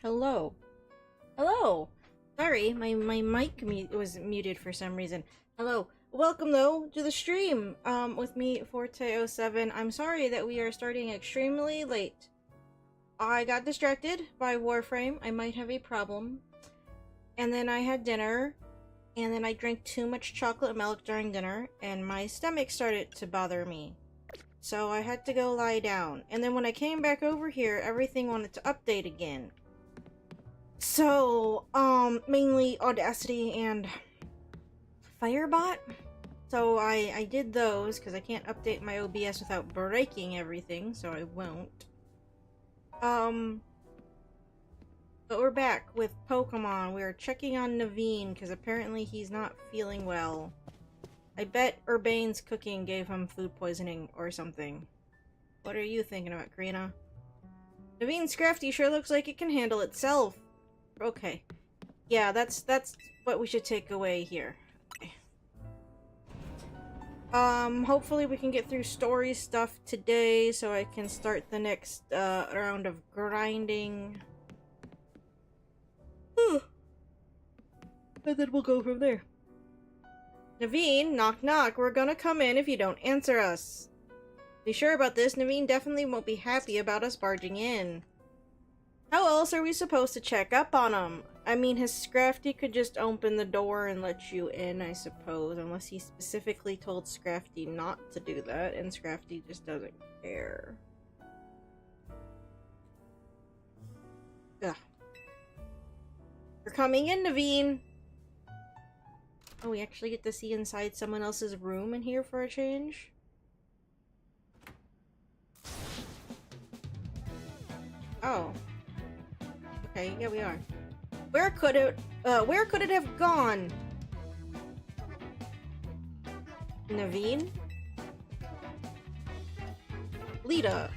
Hello. Hello. Sorry, my mic was muted for some reason. Hello. Welcome though to the stream. With me Forte07. I'm sorry that we are starting extremely late. I got distracted by Warframe. I might have a problem. And then I had dinner, and then I drank too much chocolate milk during dinner, and my stomach started to bother me. So I had to go lie down. And then when I came back over here, everything wanted to update again. So, mainly Audacity and Firebot. So I did those, because I can't update my OBS without breaking everything, so I won't. But we're back with Pokemon. We're checking on Naveen, because apparently he's not feeling well. I bet Urbane's cooking gave him food poisoning or something. What are you thinking about, Karina? Naveen's crafty sure looks like it can handle itself. Okay. Yeah, that's what we should take away here. Okay. Hopefully we can get through story stuff today so I can start the next round of grinding. And then we'll go from there. Naveen, knock knock, we're gonna come in if you don't answer us. Be sure about this, Naveen definitely won't be happy about us barging in. How else are we supposed to check up on him? I mean, his Scrafty could just open the door and let you in, I suppose, unless he specifically told Scrafty not to do that, and Scrafty just doesn't care. Ugh. We're coming in, Naveen! Oh, we actually get to see inside someone else's room in here for a change? Oh. Okay, yeah, we are. Where could it have gone? Naveen? Lita.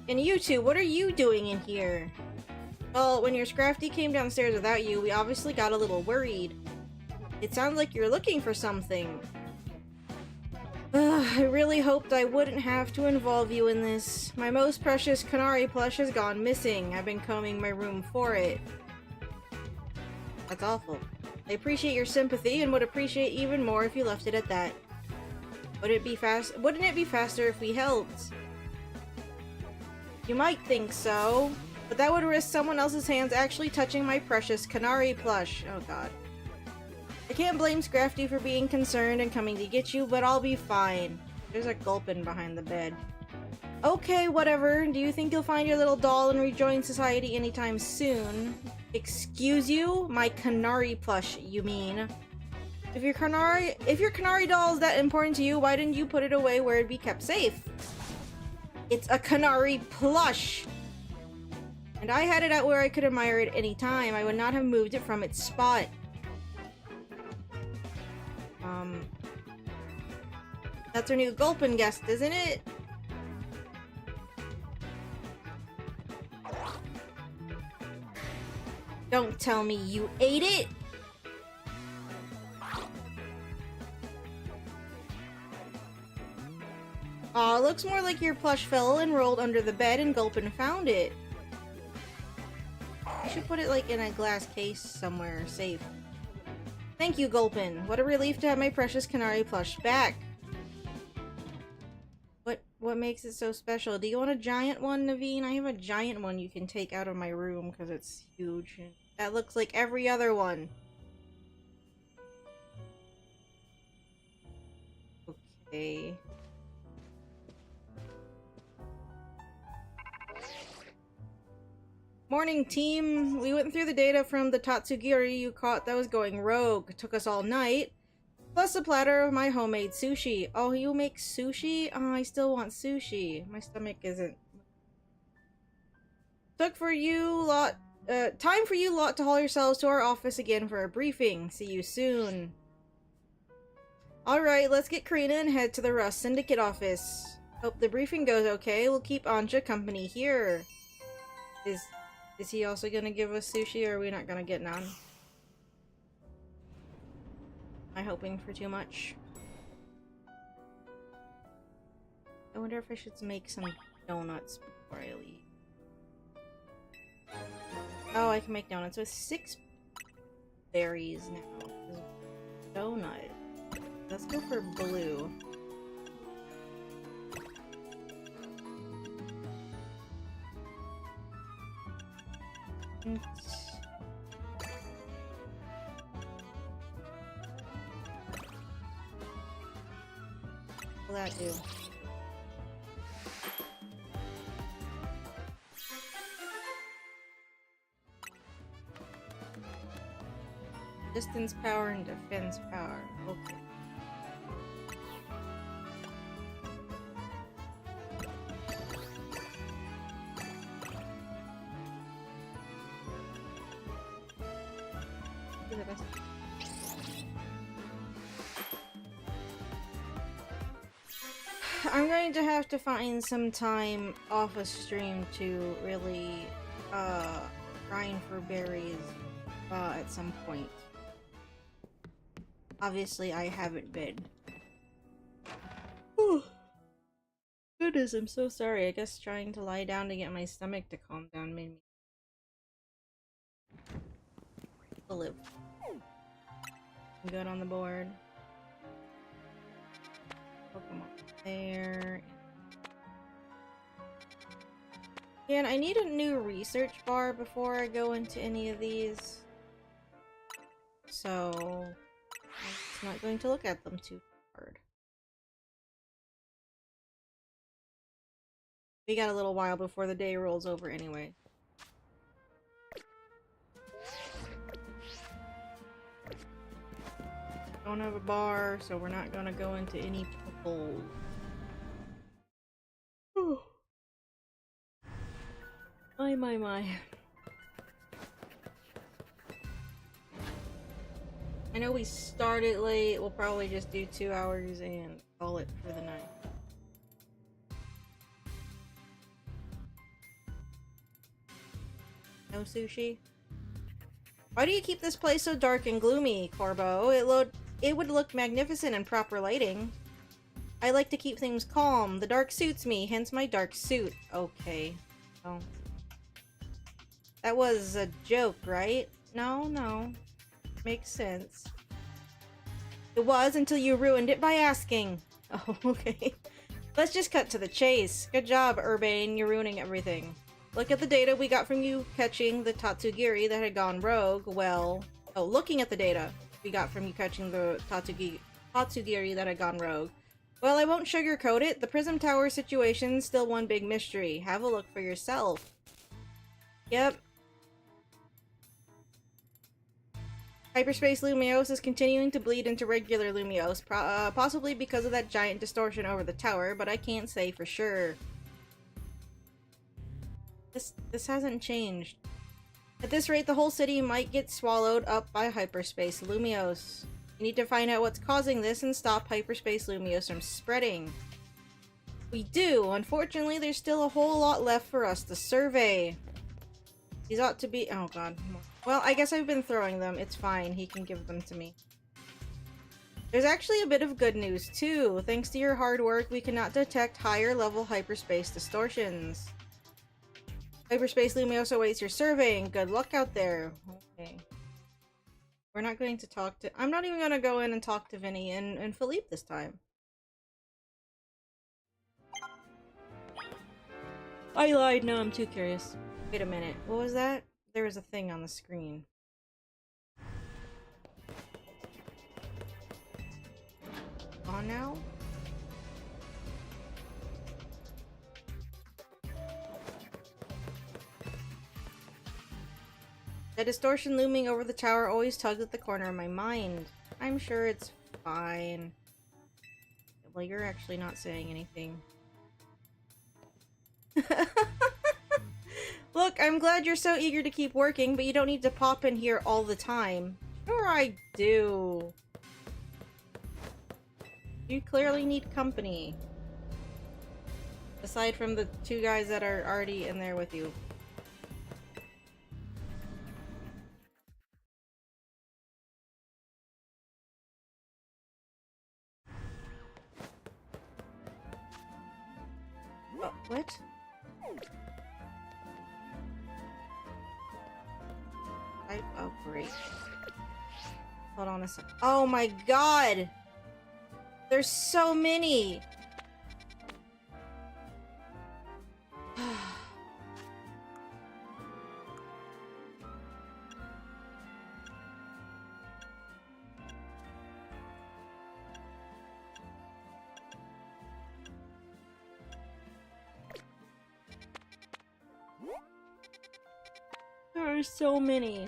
And you two, what are you doing in here? Well, when your Scrafty came downstairs without you, we obviously got a little worried. It sounds like you're looking for something. I really hoped I wouldn't have to involve you in this. My most precious Canary plush has gone missing. I've been combing my room for it. That's awful. I appreciate your sympathy and would appreciate even more if you left it at that. Wouldn't it be faster if we helped? You might think so, but that would risk someone else's hands actually touching my precious Canary plush. Oh god. I can't blame Scrafty for being concerned and coming to get you, but I'll be fine. There's a Gulpin behind the bed. Okay, whatever. Do you think you'll find your little doll and rejoin society anytime soon? Excuse you? My Canary plush, you mean? If your Canary doll is that important to you, why didn't you put it away where it'd be kept safe? It's a Canary plush! And I had it out where I could admire it any time. I would not have moved it from its spot. That's our new Gulpin guest, isn't it? Don't tell me you ate it! Aw, looks more like your plush fell and rolled under the bed and Gulpin found it. You should put it like in a glass case somewhere safe. Thank you, Gulpin. What a relief to have my precious Canary plush back. What makes it so special? Do you want a giant one, Naveen? I have a giant one you can take out of my room because it's huge. That looks like every other one. Okay. Morning, team! We went through the data from the Tatsugiri you caught that was going rogue. It took us all night. Plus a platter of my homemade sushi. Oh, you make sushi? Oh, I still want sushi. My stomach isn't. Time for you lot to haul yourselves to our office again for a briefing. See you soon. Alright, let's get Karina and head to the Rust Syndicate office. Hope the briefing goes okay. We'll keep Anja company here. Is he also gonna give us sushi, or are we not gonna get none? Am I hoping for too much? I wonder if I should make some donuts before I leave. Oh, I can make donuts with 6 berries now. Donut. Let's go for blue. What will that do? Distance power and defense power. Okay. Do the best. I'm going to have to find some time off a stream to really grind for berries at some point. Obviously, I haven't been. Goodness, I'm so sorry. I guess trying to lie down to get my stomach to calm down made me live. Good on the board. Pokemon there. Yeah, and I need a new research bar before I go into any of these. So I'm just not going to look at them too hard. We got a little while before the day rolls over anyway. Don't have a bar, so we're not gonna go into any pickles. My. I know we started late. We'll probably just do 2 hours and call it for the night. No sushi? Why do you keep this place so dark and gloomy, Corbo? It would look magnificent in proper lighting. I like to keep things calm. The dark suits me, hence my dark suit. Okay. Oh. That was a joke, right? No. Makes sense. It was until you ruined it by asking. Oh, okay. Let's just cut to the chase. Good job, Urbane. You're ruining everything. Look at the data we got from you catching the Tatsugiri that had gone rogue. Well... Oh, looking at the data we got from you catching the Tatsugiri that had gone rogue. Well, I won't sugarcoat it. The Prism Tower situation's still one big mystery. Have a look for yourself. Yep. Hyperspace Lumiose is continuing to bleed into regular Lumiose, possibly because of that giant distortion over the tower, but I can't say for sure. This hasn't changed. At this rate, the whole city might get swallowed up by Hyperspace Lumiose. We need to find out what's causing this and stop Hyperspace Lumiose from spreading. We do. Unfortunately, there's still a whole lot left for us to survey. These ought to be- oh god. Well, I guess I've been throwing them. It's fine. He can give them to me. There's actually a bit of good news, too. Thanks to your hard work, we cannot detect higher-level hyperspace distortions. Hyperspace Lumiose awaits your surveying. Good luck out there. Okay. We're not going to talk to- I'm not even going to go in and talk to Vinny and Philippe this time. I lied. No, I'm too curious. Wait a minute. What was that? There was a thing on the screen. On now? The distortion looming over the tower always tugs at the corner of my mind. I'm sure it's fine. Well, you're actually not saying anything. Look, I'm glad you're so eager to keep working, but you don't need to pop in here all the time. Sure I do. You clearly need company. Aside from the 2 guys that are already in there with you. Oh, what? Oh, great. Hold on a sec. Oh my god! There's so many! There are so many.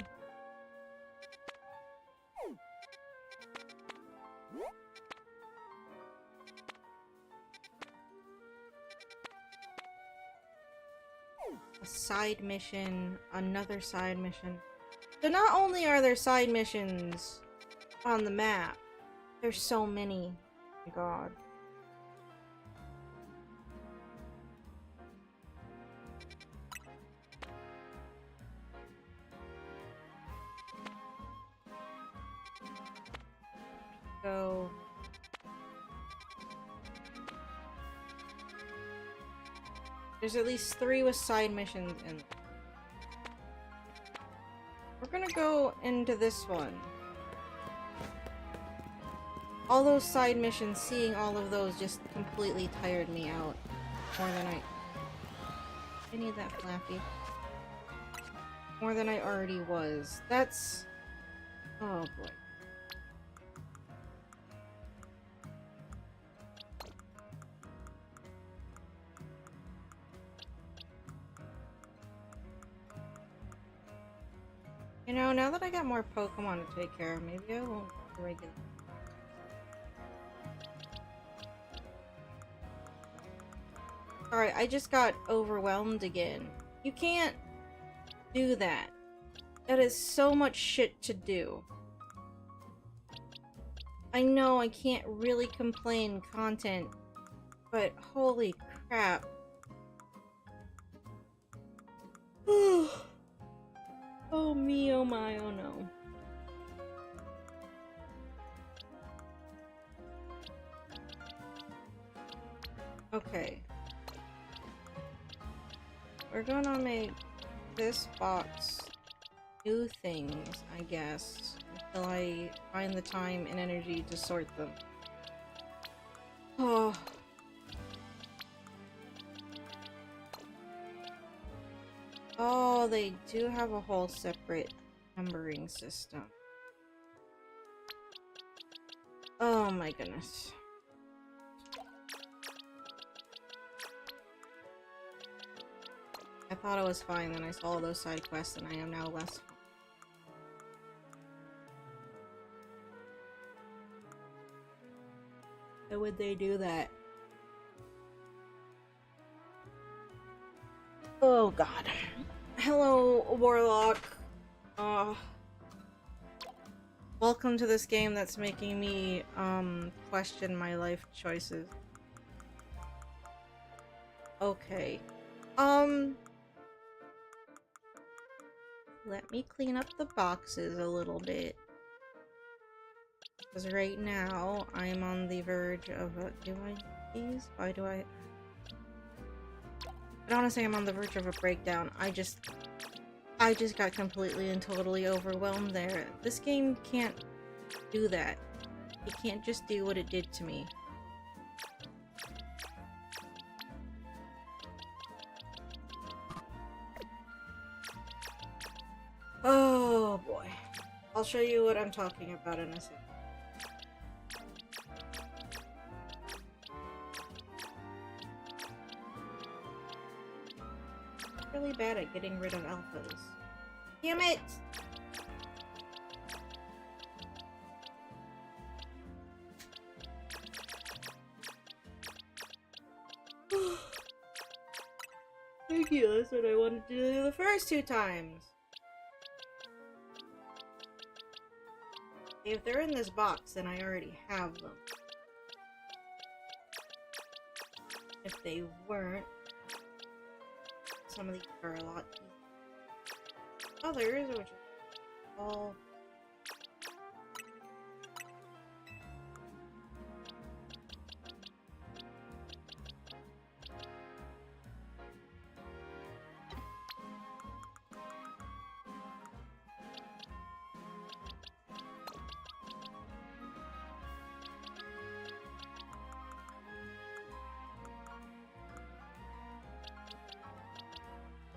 A side mission, another side mission. So not only are there side missions on the map, there's so many. Oh my god. Go. There's at least 3 with side missions in them. We're gonna go into this one. All those side missions, seeing all of those just completely tired me out. More than I need that Flappy. More than I already was. That's... Oh boy. You know, now that I got more Pokemon to take care of, maybe I won't do regular. Sorry, I just got overwhelmed again. You can't do that. That is so much shit to do. I know I can't really complain content, but holy crap. Oh me, oh my, oh no. Okay. We're gonna make this box do things, I guess, until I find the time and energy to sort them. Oh. Oh, they do have a whole separate numbering system. Oh my goodness. I thought it was fine, then I saw all those side quests and I am now less fine. How would they do that? Oh god. Hello, Warlock. Welcome to this game that's making me, question my life choices. Okay. Let me clean up the boxes a little bit. Because right now, I'm on the verge of a... Do I need these? Why do I don't want to say I'm on the verge of a breakdown. I just got completely and totally overwhelmed there. This game can't do that. It can't just do what it did to me. Oh boy. I'll show you what I'm talking about in a second. Really bad at getting rid of alphas. Damn it! Thank you, that's what I wanted to do the first 2 times. If they're in this box, then I already have them. If they weren't, some of these are a lot easier. Others, which is all...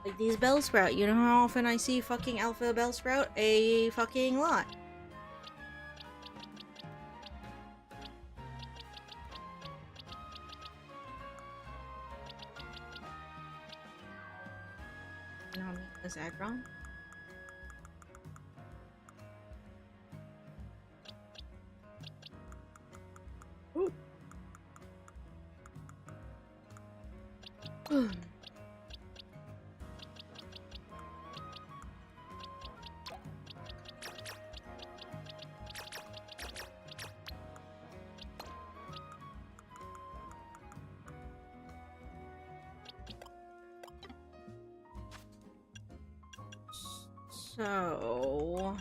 Like these Bellsprout. You know how often I see fucking Alpha Bellsprout? A fucking lot. Now meet this Aggron. Ooh. So...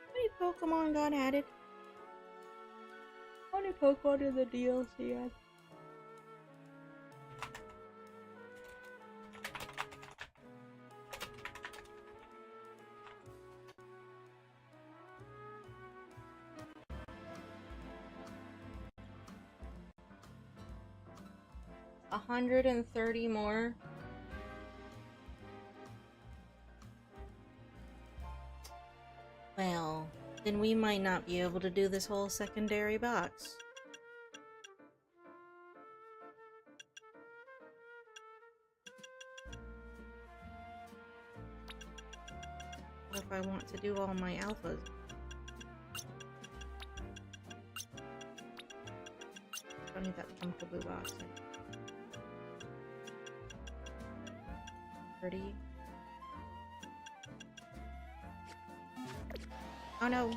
How many Pokemon got added? How many Pokemon did the DLC add? A 130 more. Well, then we might not be able to do this whole secondary box. What if I want to do all my alphas? I need that Pumpkaboo box. 30. Oh no.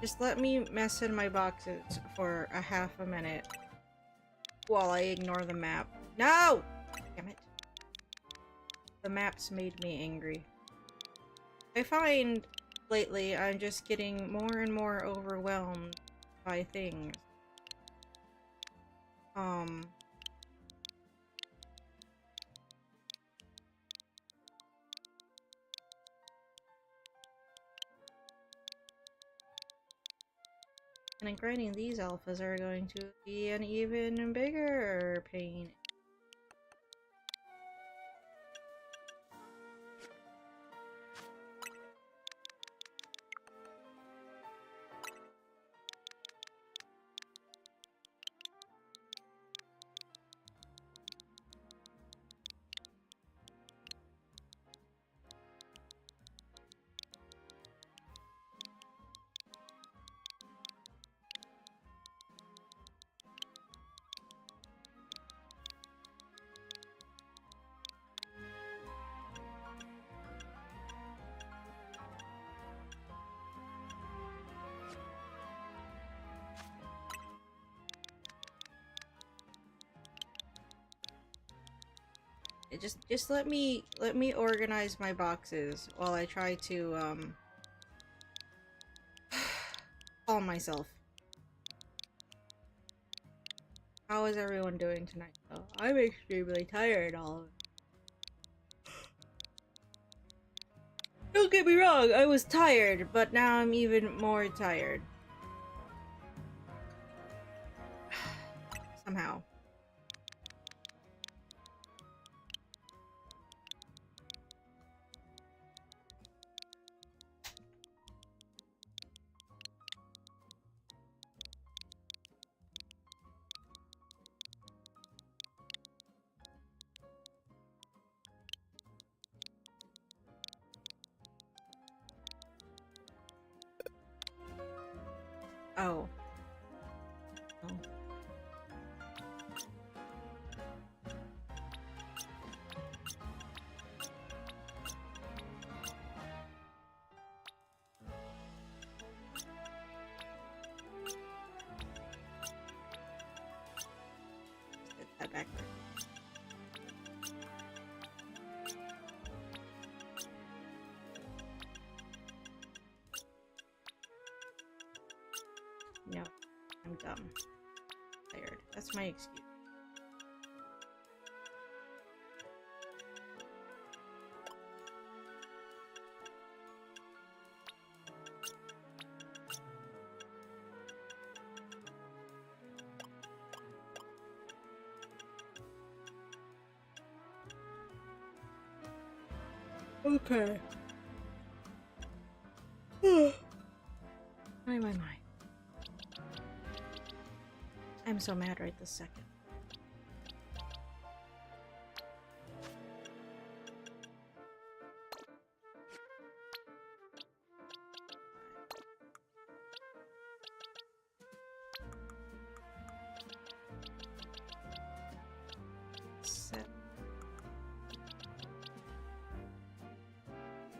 Just let me mess in my boxes for a half a minute while I ignore the map. No! Damn it. The maps made me angry. I find lately I'm just getting more and more overwhelmed by things. And grinding these alphas are going to be an even bigger pain. Just let me organize my boxes while I try to calm myself. How is everyone doing tonight? Oh, I'm extremely tired, all of it. Don't get me wrong, I was tired, but now I'm even more tired. Somehow. Oh. that back there. No, I'm dumb. Tired. That's my excuse. Okay. My. I'm so mad right this second.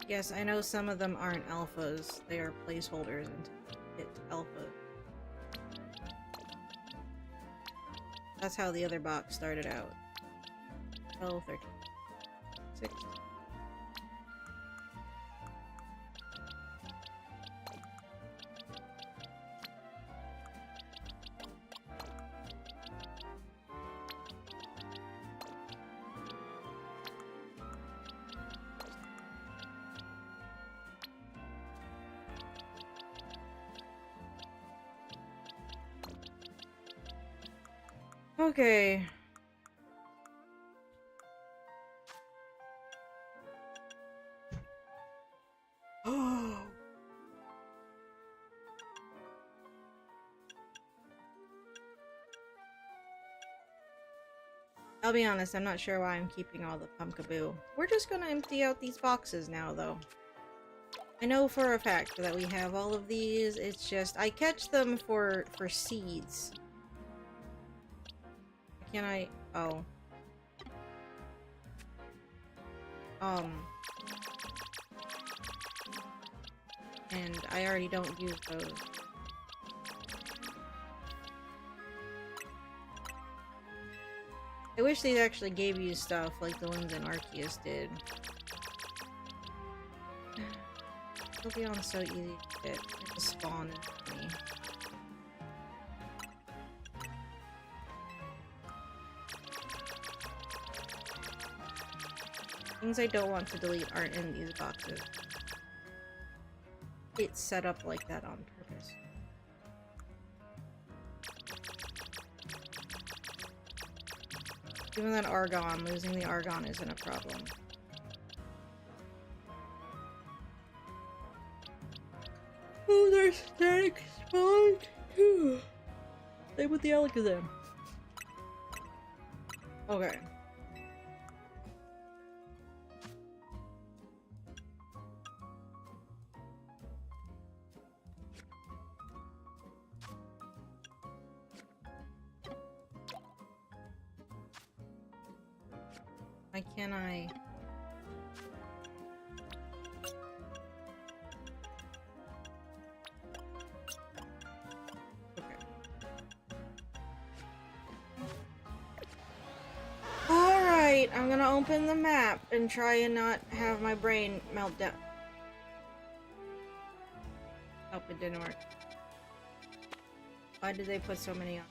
Yes, I know some of them aren't alphas. They are placeholders until hit alpha. That's how the other box started out. 12, 13, 6. Okay. Oh. I'll be honest, I'm not sure why I'm keeping all the pumpkaboo. We're just gonna empty out these boxes now, though. I know for a fact that we have all of these, it's just I catch them for seeds. Can I? Oh. And I already don't use those. I wish they actually gave you stuff like the ones in Arceus did. Pokemon so easy to get. To spawn in me. Things I don't want to delete aren't in these boxes. It's set up like that on purpose. Even that Argon, losing the Argon isn't a problem. Oh, there's static spawns too. Same with the Alakazam. Okay. Why can't I? Okay. Alright, I'm gonna open the map and try and not have my brain melt down. Nope, it didn't work. Why did they put so many on?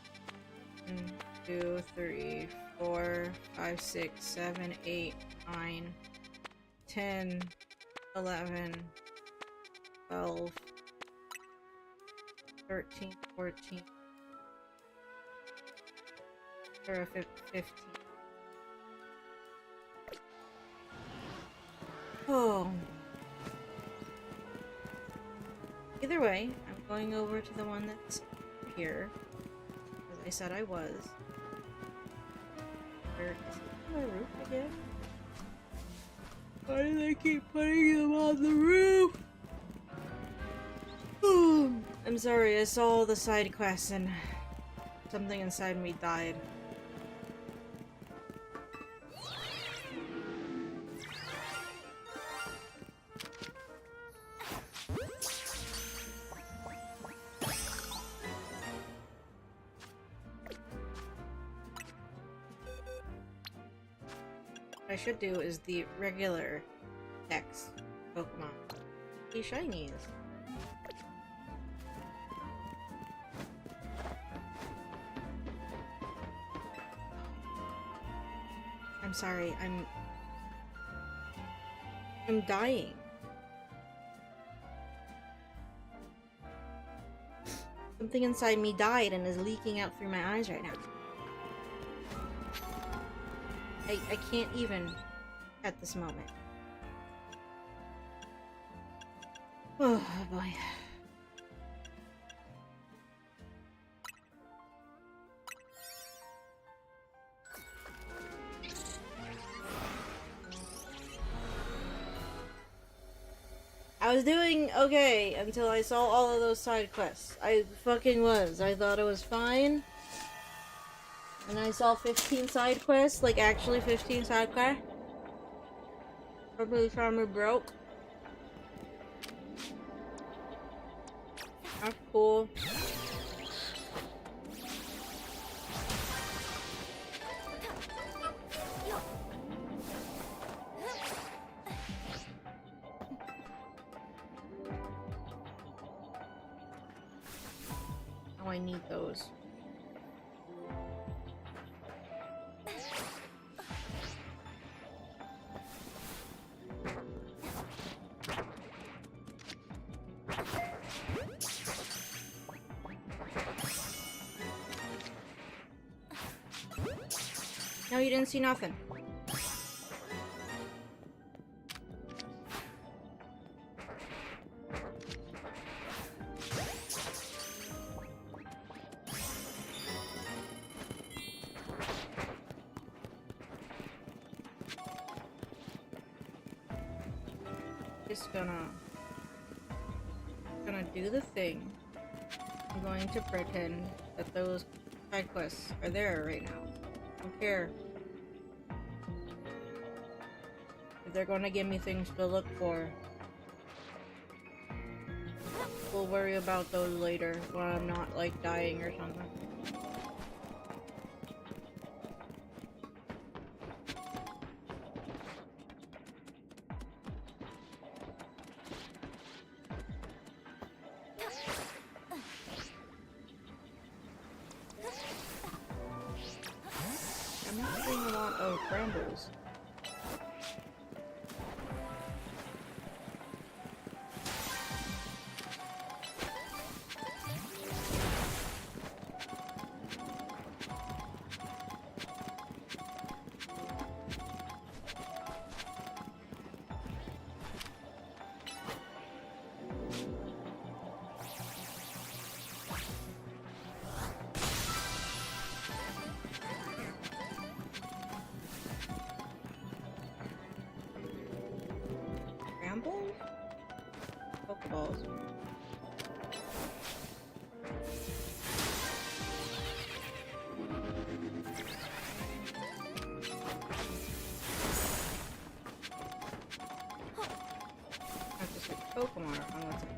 1, 2, 3, 4, 5, 6, 7, 8, 9, 10, 11, 12, 13, 14, or 15. Oh. Either way, I'm going over to the one that's here, as I said I was. Where is it on the roof again? Why do they keep putting them on the roof? I'm sorry, I saw the side quests and something inside me died. should do is the regular X Pokemon. These shinies. I'm sorry, I'm dying. Something inside me died and is leaking out through my eyes right now. I can't even at this moment. Oh boy. I was doing okay until I saw all of those side quests. I fucking was. I thought it was fine. And I saw 15 side quests, like actually 15 side quests. Probably farmer broke. That's cool. Oh, I need those. No, you didn't see nothing. Just gonna do the thing. I'm going to pretend that those side quests are there right now. I don't care if they're gonna give me things to look for. We'll worry about those later when I'm not like dying or something. I'm not seeing a lot of brambles. Brambles? Pokeballs. That's just like Pokemon on what's it?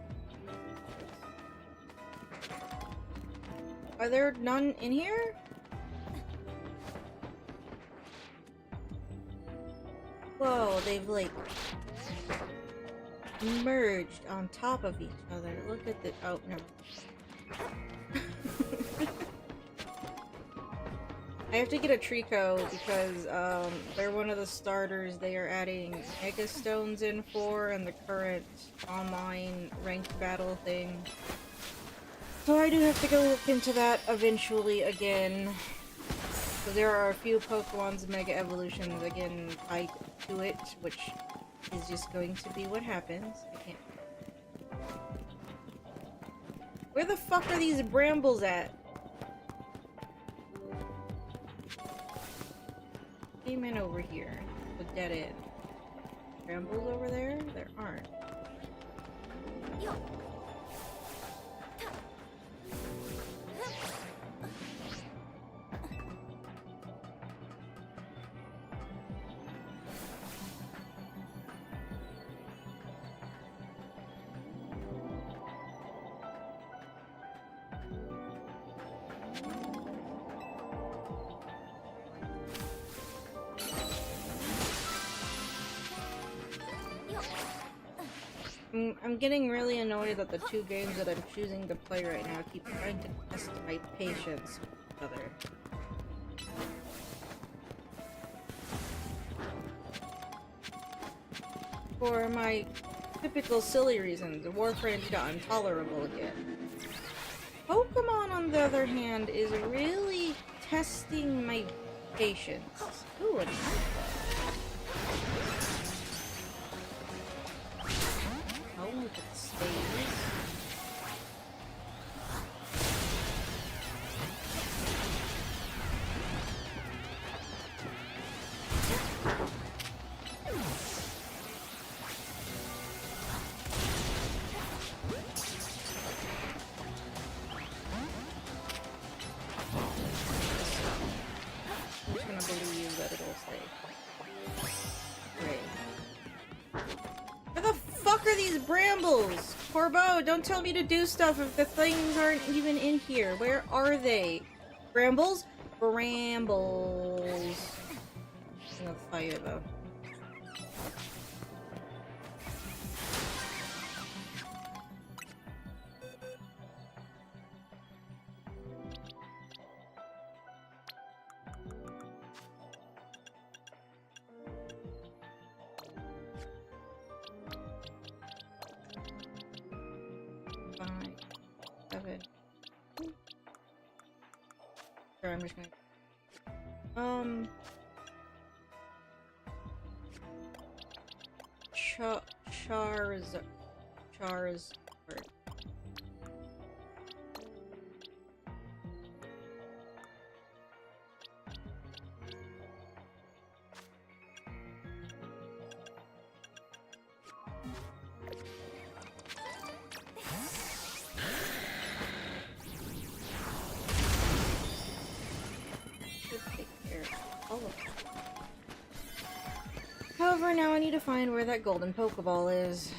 Are there none in here? Whoa, they've like merged on top of each other. Look at the— oh, no. I have to get a Trico because they're one of the starters they are adding Mega Stones in for in the current online ranked battle thing. So I do have to go look into that eventually again. So there are a few Pokemon's Mega Evolutions again tied to it, which is just going to be what happens. I can't. Where the fuck are these brambles at? Came in over here. The dead end. Brambles over there? There aren't. I'm getting really annoyed that the two games that I'm choosing to play right now keep trying to test my patience with each other. For my typical silly reasons, Warframe got intolerable again. Pokemon, on the other hand, is really testing my patience. Ooh, an oh, look at the stages. I'm just gonna believe that it'll stay. Great. Where the fuck are these brambles? Corbo, don't tell me to do stuff if the things aren't even in here. Where are they? Brambles? Brambles. I'm gonna fight it though. Sure, I'm just gonna... Charizard. However, now I need to find where that golden Pokeball is.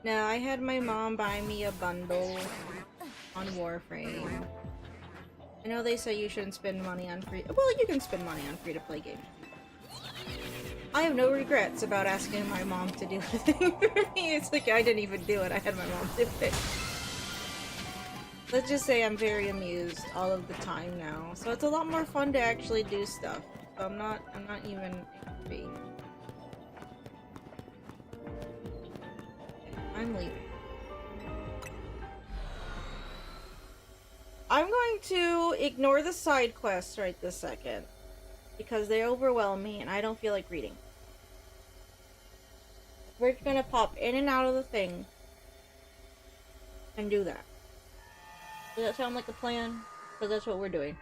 Now, I had my mom buy me a bundle on Warframe. I know they say you shouldn't spend money on free- well, you can spend money on free-to-play games. I have no regrets about asking my mom to do the thing for me. It's like I didn't even do it, I had my mom do it. Let's just say I'm very amused all of the time now. So it's a lot more fun to actually do stuff. So I'm not even angry. Okay, I'm leaving. I'm going to ignore the side quests right this second. Because they overwhelm me and I don't feel like reading. We're gonna pop in and out of the thing. And do that. Does that sound like a plan? Because that's what we're doing.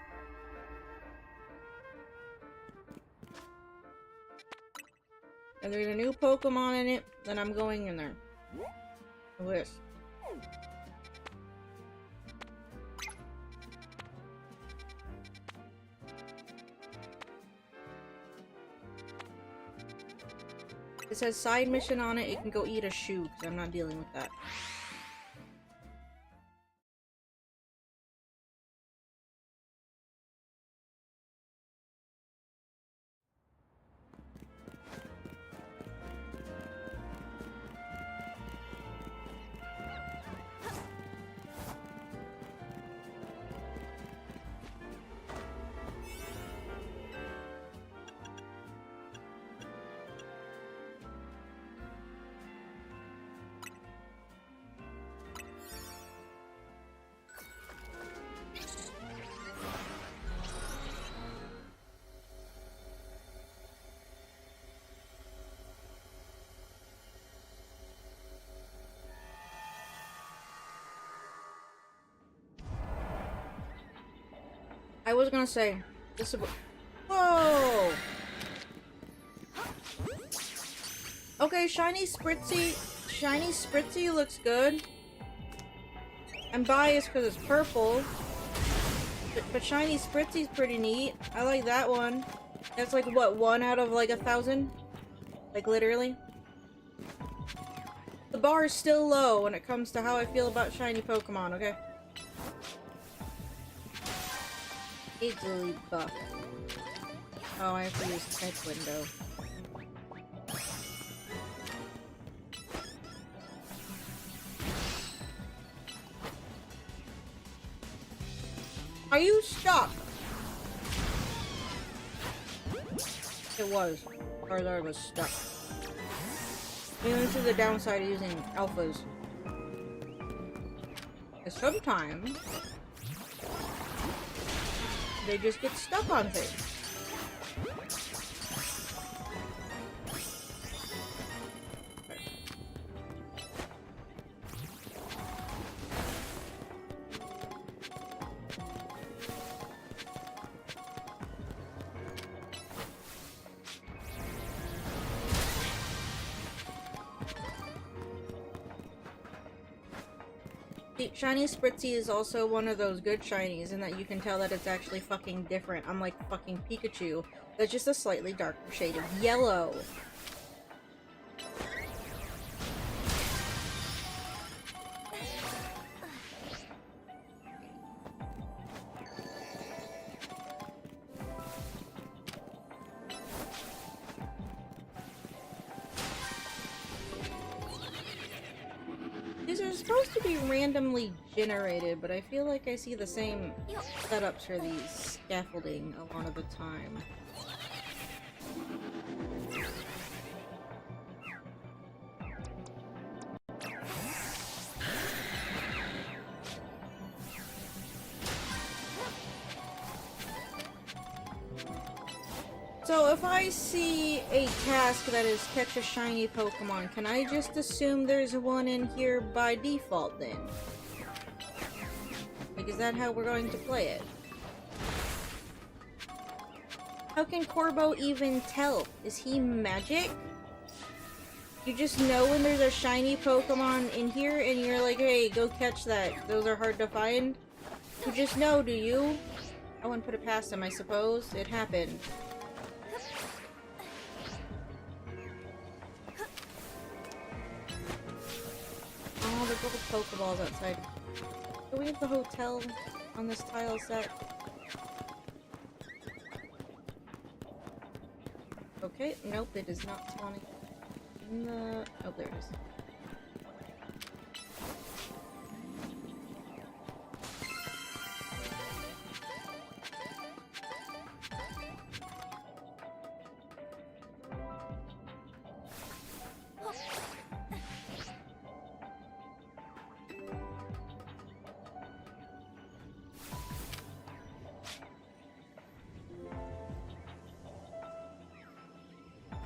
If there's a new Pokemon in it, then I'm going in there. I wish. It says side mission on it, it can go eat a shoe, because I'm not dealing with that. I was gonna say, this is- whoa! Okay, Shiny Spritzy looks good. I'm biased because it's purple. But Shiny Spritzy's pretty neat. I like that one. That's like, what, 1 out of like 1,000? Like, literally? The bar is still low when it comes to how I feel about shiny Pokemon, okay? Easily buff. Oh, I have to use type window. Are you stuck? It was. Charizard was stuck. We went to the downside of using alphas. Because sometimes they just get stuck on things. Shiny Spritzy is also one of those good shinies in that you can tell that it's actually fucking different. Unlike fucking Pikachu, that's just a slightly darker shade of yellow. These are supposed to be randomly generated, but I feel like I see the same setups for these scaffolding a lot of the time. So if I see a task that is catch a shiny Pokemon, can I just assume there's one in here by default then? Like, is that how we're going to play it? How can Corbo even tell? Is he magic? You just know when there's a shiny Pokemon in here and you're like, hey, go catch that. Those are hard to find. You just know, do you? I wouldn't put it past him, I suppose. It happened. Oh, there's little Pokeballs outside. Do we have the hotel on this tile set? Okay, nope, it is not spawning in the... Oh, there it is.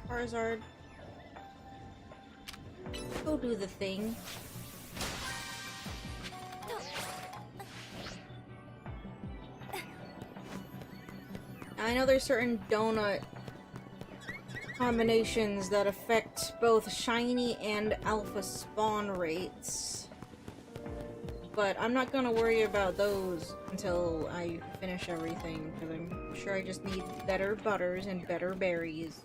Charizard. Go do the thing. I know there's certain donut combinations that affect both shiny and alpha spawn rates, but I'm not gonna worry about those until I finish everything, because I'm sure I just need better butters and better berries.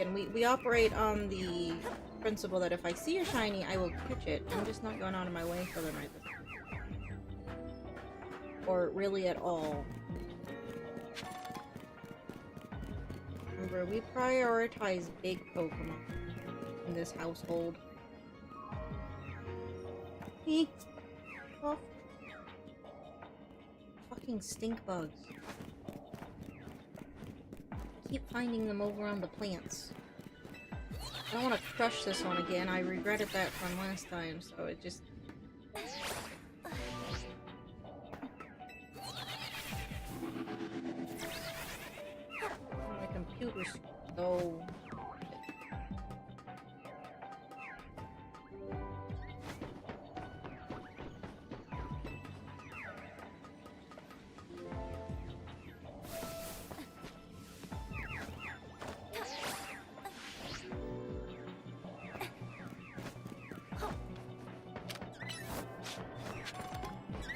And we operate on the principle that if I see a shiny, I will catch it. I'm just not going out of my way for them right this time. Or really at all. Remember, we prioritize big Pokemon in this household. Oh. Fucking stink bugs. Keep finding them over on the plants. I don't want to crush this one again. I regretted that from last time, so it just... My computer's so...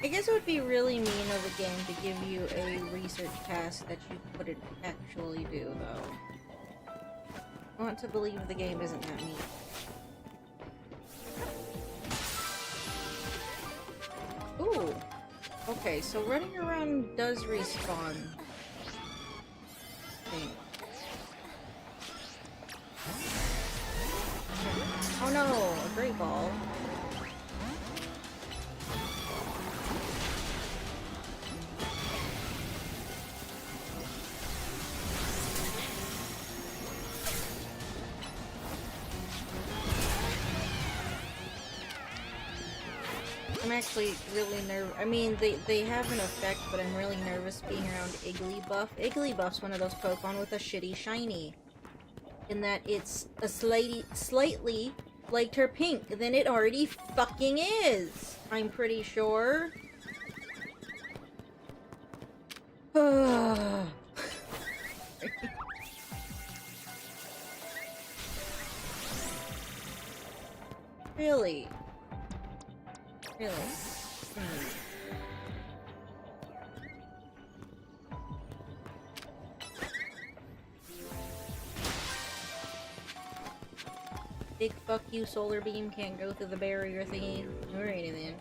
I guess it would be really mean of a game to give you a research task that you couldn't actually do, though. I want to believe the game isn't that mean. Ooh! Okay, so running around does respawn things. Oh no! A great ball. I'm actually really nervous. I mean, they have an effect, but I'm really nervous being around Igglybuff. Igglybuff's one of those Pokemon with a shitty shiny. In that it's a slightly lighter pink than it already fucking is. I'm pretty sure. Really? Really? Big fuck you, Solar Beam can't go through the barrier thingy. Alrighty then.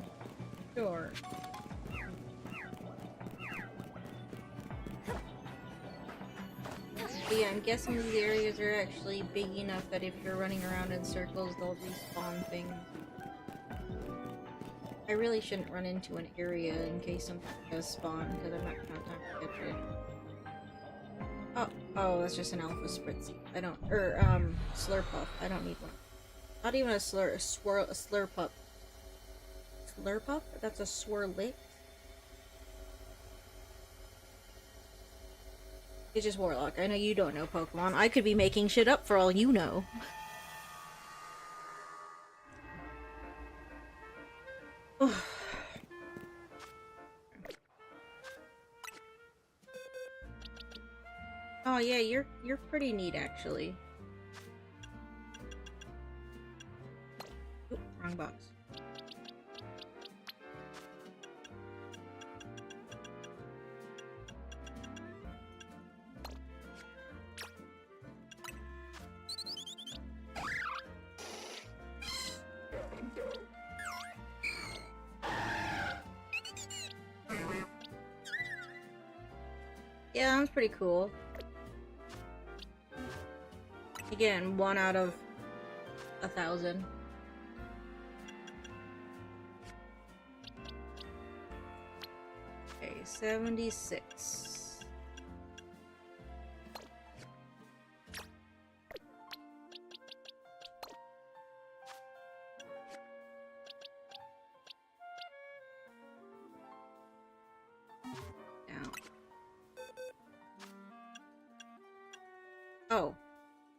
Sure. But yeah, I'm guessing these areas are actually big enough that if you're running around in circles, they'll respawn things. I really shouldn't run into an area in case something does spawn, because I'm not gonna have time to catch it. Oh, that's just an Alpha Spritzy. I don't, Slurpuff. I don't need one. Not even a Slurpup. Slurpup? That's a Swirlit? It's just Warlock. I know you don't know Pokemon. I could be making shit up for all you know. Oh yeah, you're pretty neat actually. Oop, wrong box. Yeah, that's pretty cool. Again, 1 out of 1,000. Okay, 76. Down. Oh.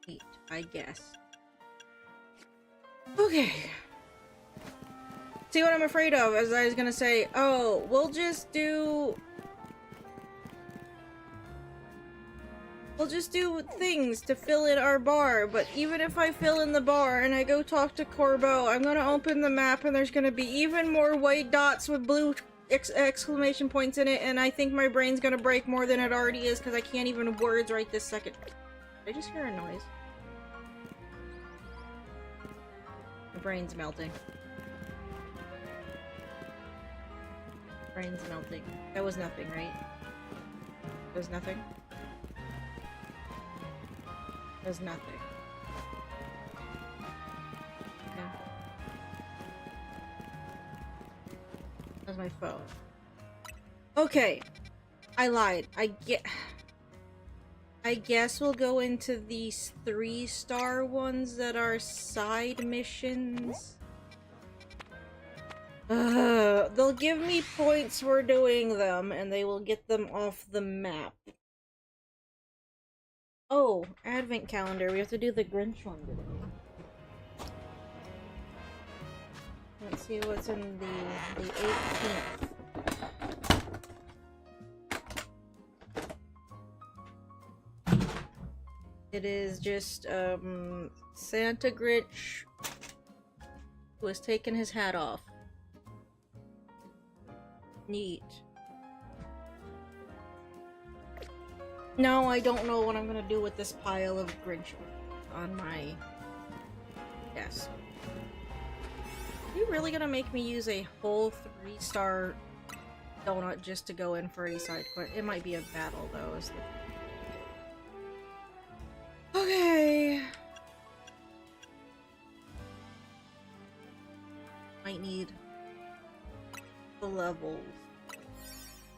8, I guess. Okay. See what I'm afraid of, as I was gonna say, oh, we'll just do things to fill in our bar, but even if I fill in the bar and I go talk to Corbo, I'm gonna open the map and there's gonna be even more white dots with blue exclamation points in it, and I think my brain's gonna break more than it already is because I can't even words right this second. Did I just hear a noise? My brain's melting. Brain's melting. That was nothing, right? That was nothing? That was nothing. Okay. That was my phone. Okay. I lied. I guess we'll go into these 3-star ones that are side missions. They'll give me points for doing them, and they will get them off the map. Oh, advent calendar. We have to do the Grinch one today. Let's see what's in the 18th. It is just, Santa Grinch who has taken his hat off. Neat. No, I don't know what I'm gonna do with this pile of Grinch on my desk. Are you really gonna make me use a whole 3-star donut just to go in for a side quest? It might be a battle though. Okay. Might need the levels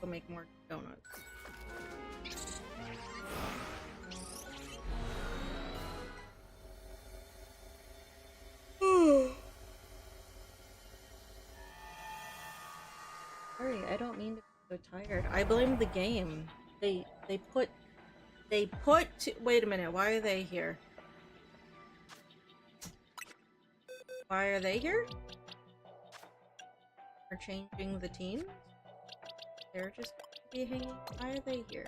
to make more donuts. Sorry, I don't mean to be so tired. I blame the game. They put wait a minute, why are they here? Why are they here? They're changing the teams? They're just be hanging. Why are they here?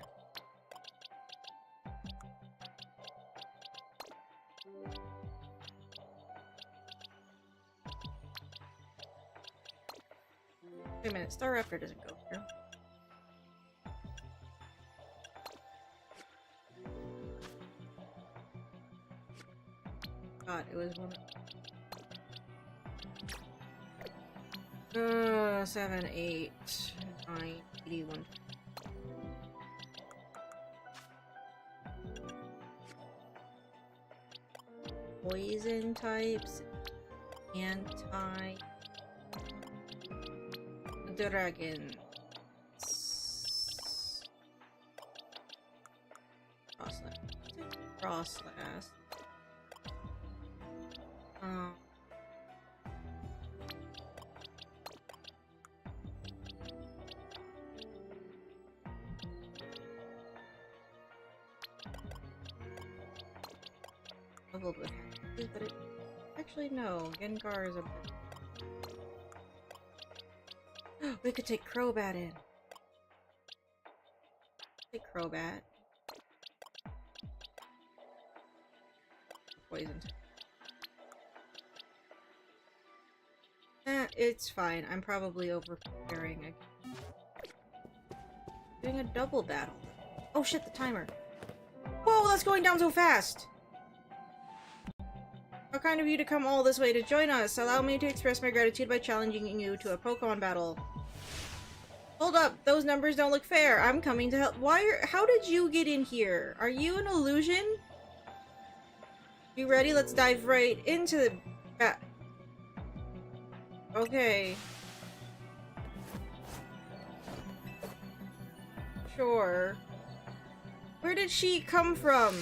Wait a minute, Star Raptor doesn't go here. God, it was one. 7, 8, 9, 81. Poison types, anti dragon. Frostlass. Leveled with it, but it actually no. Gengar is a. We could take Crobat in. Take Crobat. Poisoned. It's fine. I'm probably over preparing again. Doing a double battle. Oh shit, the timer. Whoa, that's going down so fast! How kind of you to come all this way to join us. Allow me to express my gratitude by challenging you to a Pokemon battle. Hold up, those numbers don't look fair. I'm coming to help. How did you get in here? Are you an illusion? You ready? Let's dive right into the okay. Sure. Where did she come from?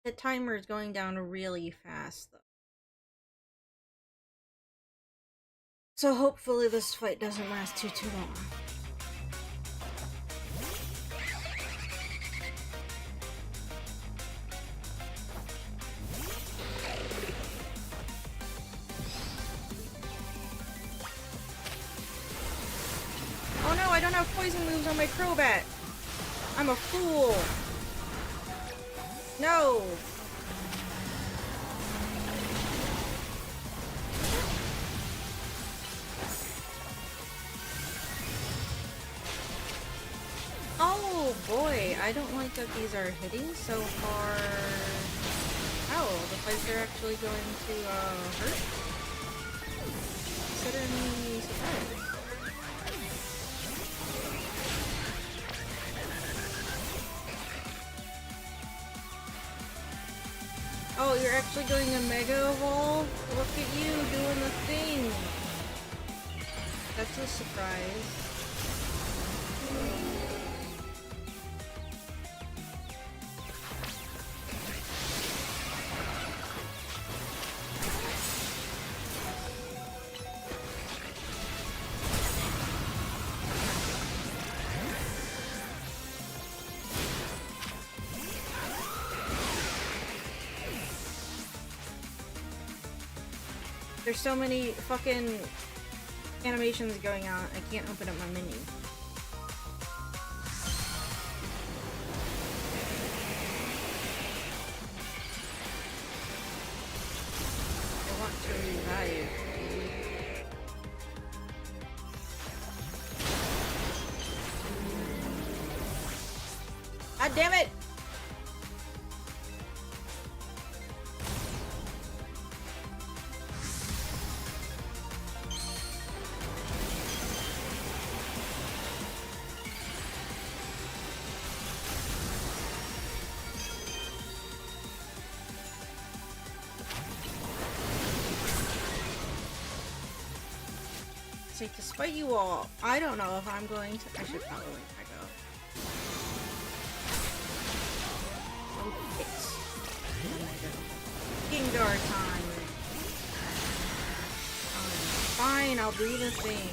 The timer is going down really fast, though. So hopefully this fight doesn't last too long. Oh no, I don't have poison moves on my Crobat! I'm a fool! No! Oh boy, I don't like that these are hitting so hard. Ow, the fights are actually going to hurt? Consider me surprised. Oh, you're actually going to Mega Evolve? Look at you doing the thing! That's a surprise. There's so many fucking animations going on, I can't open up my menu. I want to revive. God damn it! See, despite you all, I don't know if I'm going to. I should probably let that go. Gengar time. Fine, I'll do the thing.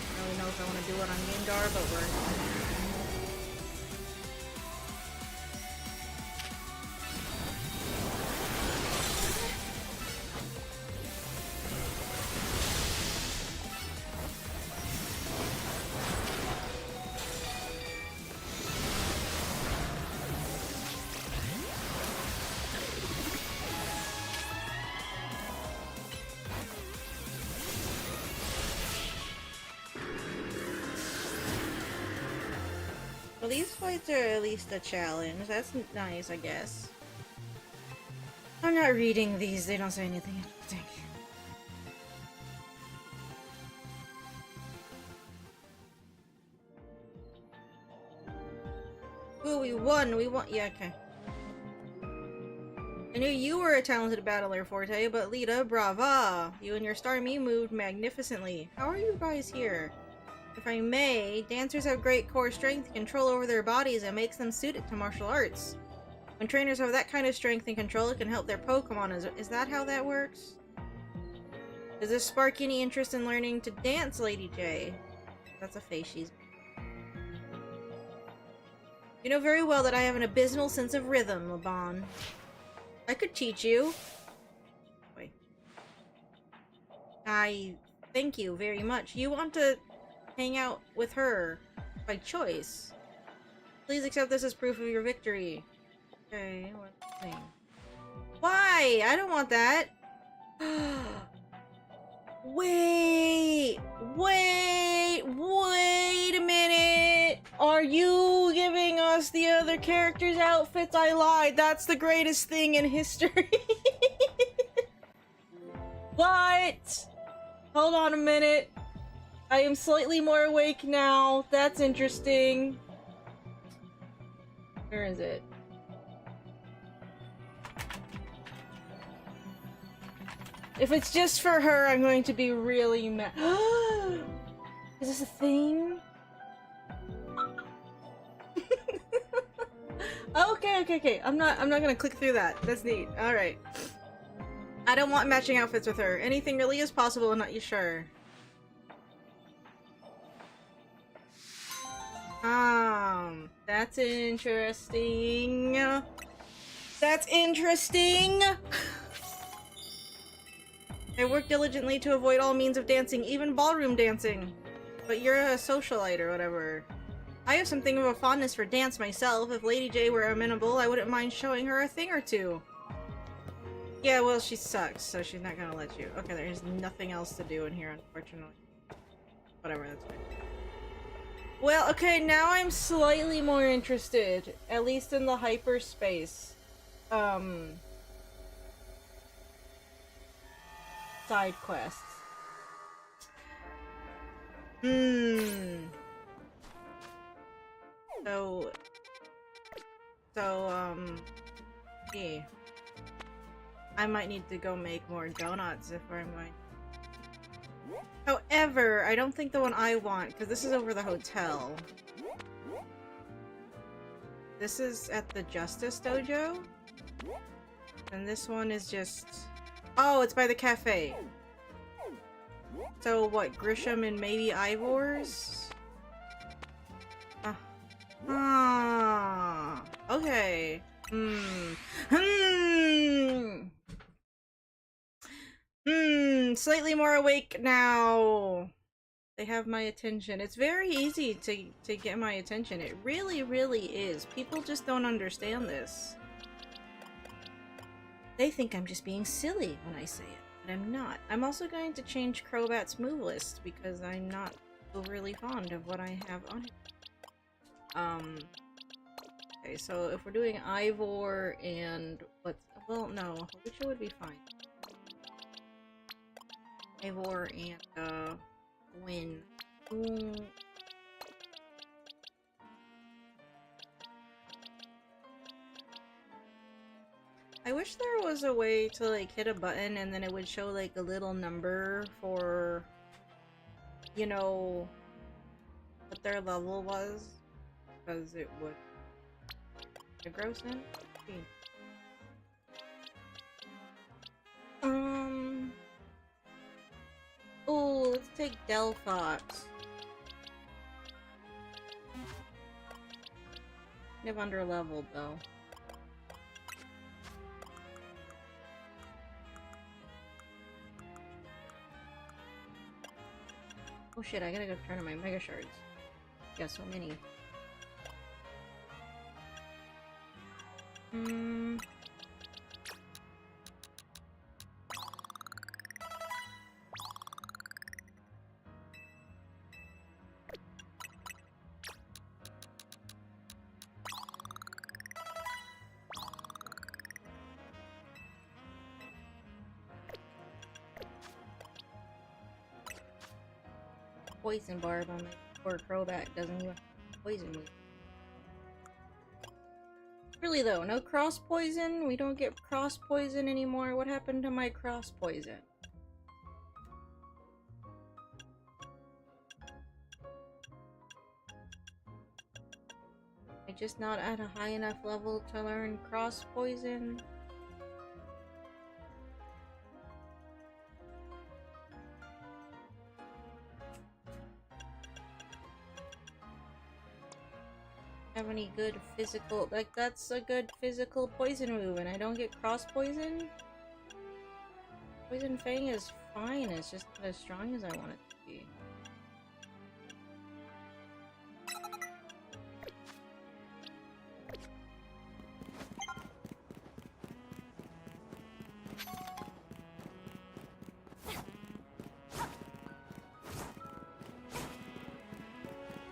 I don't really know if I want to do it on Gengar, but we're. Well, these fights are at least a challenge. That's nice, I guess. I'm not reading these. They don't say anything interesting. Ooh, we won. We won. Yeah, okay. I knew you were a talented battler, Forte, but Lita, brava! You and your Starmie moved magnificently. How are you guys here? If I may, dancers have great core strength and control over their bodies and makes them suited to martial arts. When trainers have that kind of strength and control, it can help their Pokemon. Is that how that works? Does this spark any interest in learning to dance, Lady J? That's a face she's... You know very well that I have an abysmal sense of rhythm, Laban. I could teach you. Wait. I thank you very much. You want to hang out with her by choice. Please accept this as proof of your victory. Okay, what's the thing? Why? I don't want that. Wait a minute. Are you giving us the other characters' outfits? I lied. That's the greatest thing in history. What? Hold on a minute. I am slightly more awake now. That's interesting. Where is it? If it's just for her, I'm going to be really mad. Is this a thing? Okay. I'm not gonna click through that. That's neat. Alright. I don't want matching outfits with her. Anything really is possible, I'm not you sure. That's interesting. That's interesting! I work diligently to avoid all means of dancing, even ballroom dancing. But you're a socialite or whatever. I have something of a fondness for dance myself. If Lady J were amenable, I wouldn't mind showing her a thing or two. Yeah, well, she sucks, so she's not gonna let you. Okay, there's nothing else to do in here, unfortunately. Whatever, that's fine. Well, okay, now I'm slightly more interested, at least in the hyperspace, side quests. Yeah. I might need to go make more donuts if I'm going. However, I don't think the one I want, because this is over the hotel. This is at the Justice Dojo. And this one is just... Oh, it's by the cafe. So what, Grisham and maybe Ivor's? Okay. Slightly more awake now. They have my attention. It's very easy to get my attention. It really, really is. People just don't understand this. They think I'm just being silly when I say it, but I'm not. I'm also going to change Crobat's move list because I'm not overly fond of what I have on it. Okay, so if we're doing Ivor and what's... Well, no. Hobicha would be fine. Ivor and, Gwyn. Ooh. I wish there was a way to, like, hit a button and then it would show, like, a little number for, you know, what their level was. Because it would... gross in? Oh, let's take Delphox. Kind of under leveled though. Oh shit, I gotta go turn on my Mega Shards. Got so many. Poison barb on my poor Crobat doesn't even poison me. Really though, no cross poison? We don't get cross poison anymore? What happened to my cross poison? I just not at a high enough level to learn cross poison? Have any good physical, like that's a good physical poison move and I don't get cross poison? Poison Fang is fine, it's just not as strong as I want it to be.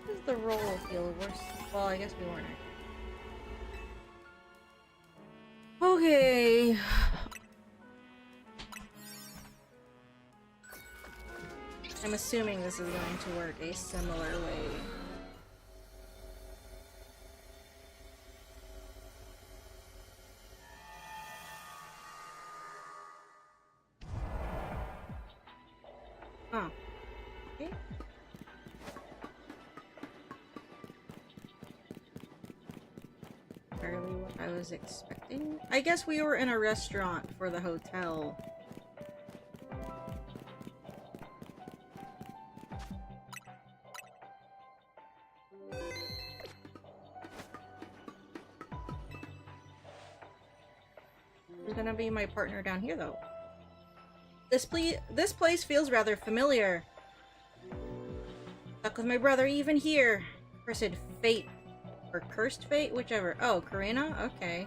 What does the roll feel worse? Well, I guess we weren't. Okay. I'm assuming this is going to work a similar way. Huh. Okay. Barely what I was expecting. I guess we were in a restaurant for the hotel. Who's gonna be my partner down here, though? This place feels rather familiar. Stuck with my brother even here. Cursed fate. Or cursed fate? Whichever. Oh, Karina? Okay.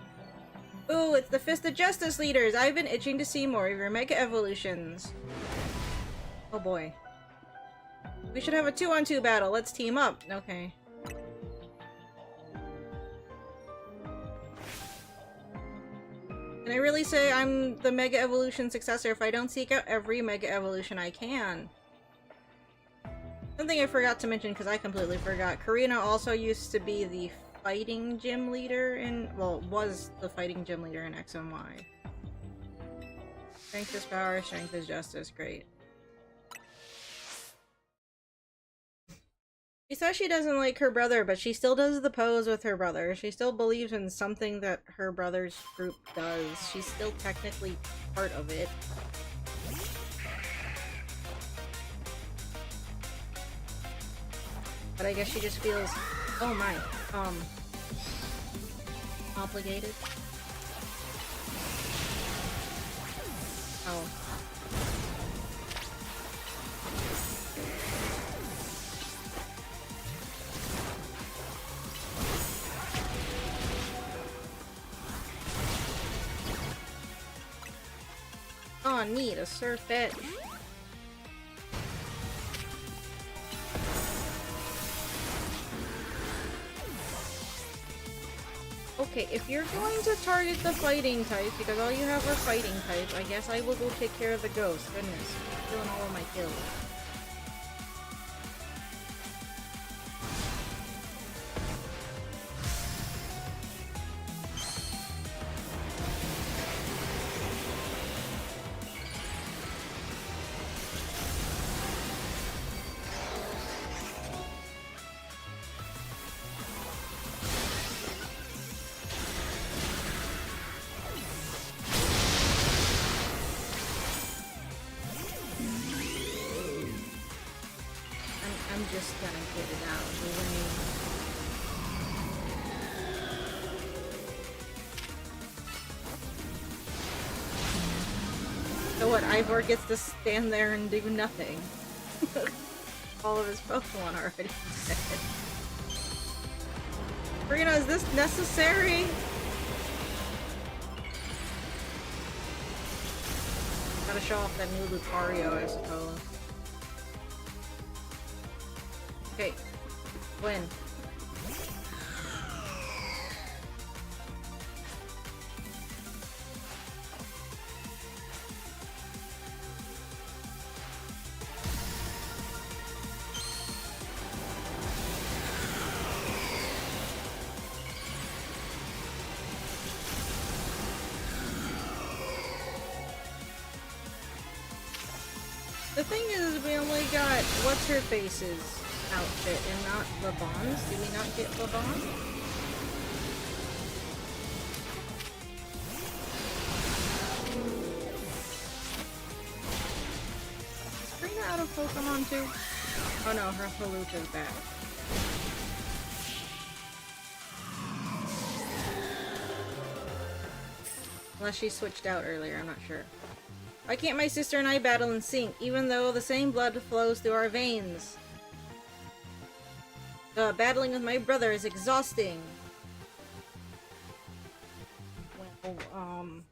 Ooh, it's the Fist of Justice leaders! I've been itching to see more of your Mega Evolutions. Oh boy. We should have a 2-on-2 battle. Let's team up. Okay. Can I really say I'm the Mega Evolution successor if I don't seek out every Mega Evolution I can? Something I forgot to mention because I completely forgot. Karina also used to be the fighting gym leader in... well, was the fighting gym leader in X and Y. Strength is power, strength is justice. Great. She says she doesn't like her brother, but she still does the pose with her brother. She still believes in something that her brother's group does. She's still technically part of it. But I guess she just feels, oh my, obligated. Oh. Oh, neat, a surf edge. Okay, if you're going to target the fighting type, because all you have are fighting type, I guess I will go take care of the ghost. Goodness, I'm killing all of my kills. I'm just gonna get it out of the way. So what, Ivor gets to stand there and do nothing. All of his Pokemon are already dead. Karina, is this necessary? Gotta show off that new Lucario, I suppose. Okay, win. The thing is, we only got what's-her-face's outfit and not LeBron's. Did we not get LeBron? Is Karina out of Pokemon too? Oh no, her Halucha's back. Unless she switched out earlier, I'm not sure. Why can't my sister and I battle in sync, even though the same blood flows through our veins? Battling with my brother is exhausting. Well, you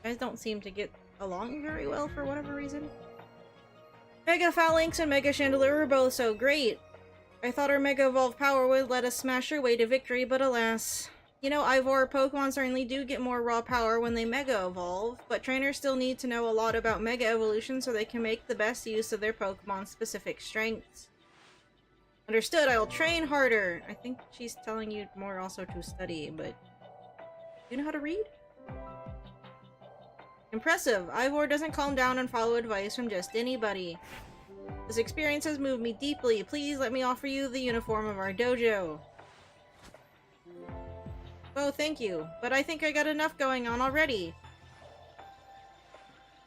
guys don't seem to get along very well for whatever reason. Mega Phalanx and Mega Chandelier were both so great. I thought our Mega Evolved power would let us smash our way to victory, but alas. You know, Ivor, Pokemon certainly do get more raw power when they Mega Evolve, but trainers still need to know a lot about Mega Evolution so they can make the best use of their Pokemon's specific strengths. Understood, I'll train harder! I think she's telling you more also to study, but... Do you know how to read? Impressive! Ivor doesn't calm down and follow advice from just anybody. This experience has moved me deeply. Please let me offer you the uniform of our dojo. Oh, thank you. But I think I got enough going on already.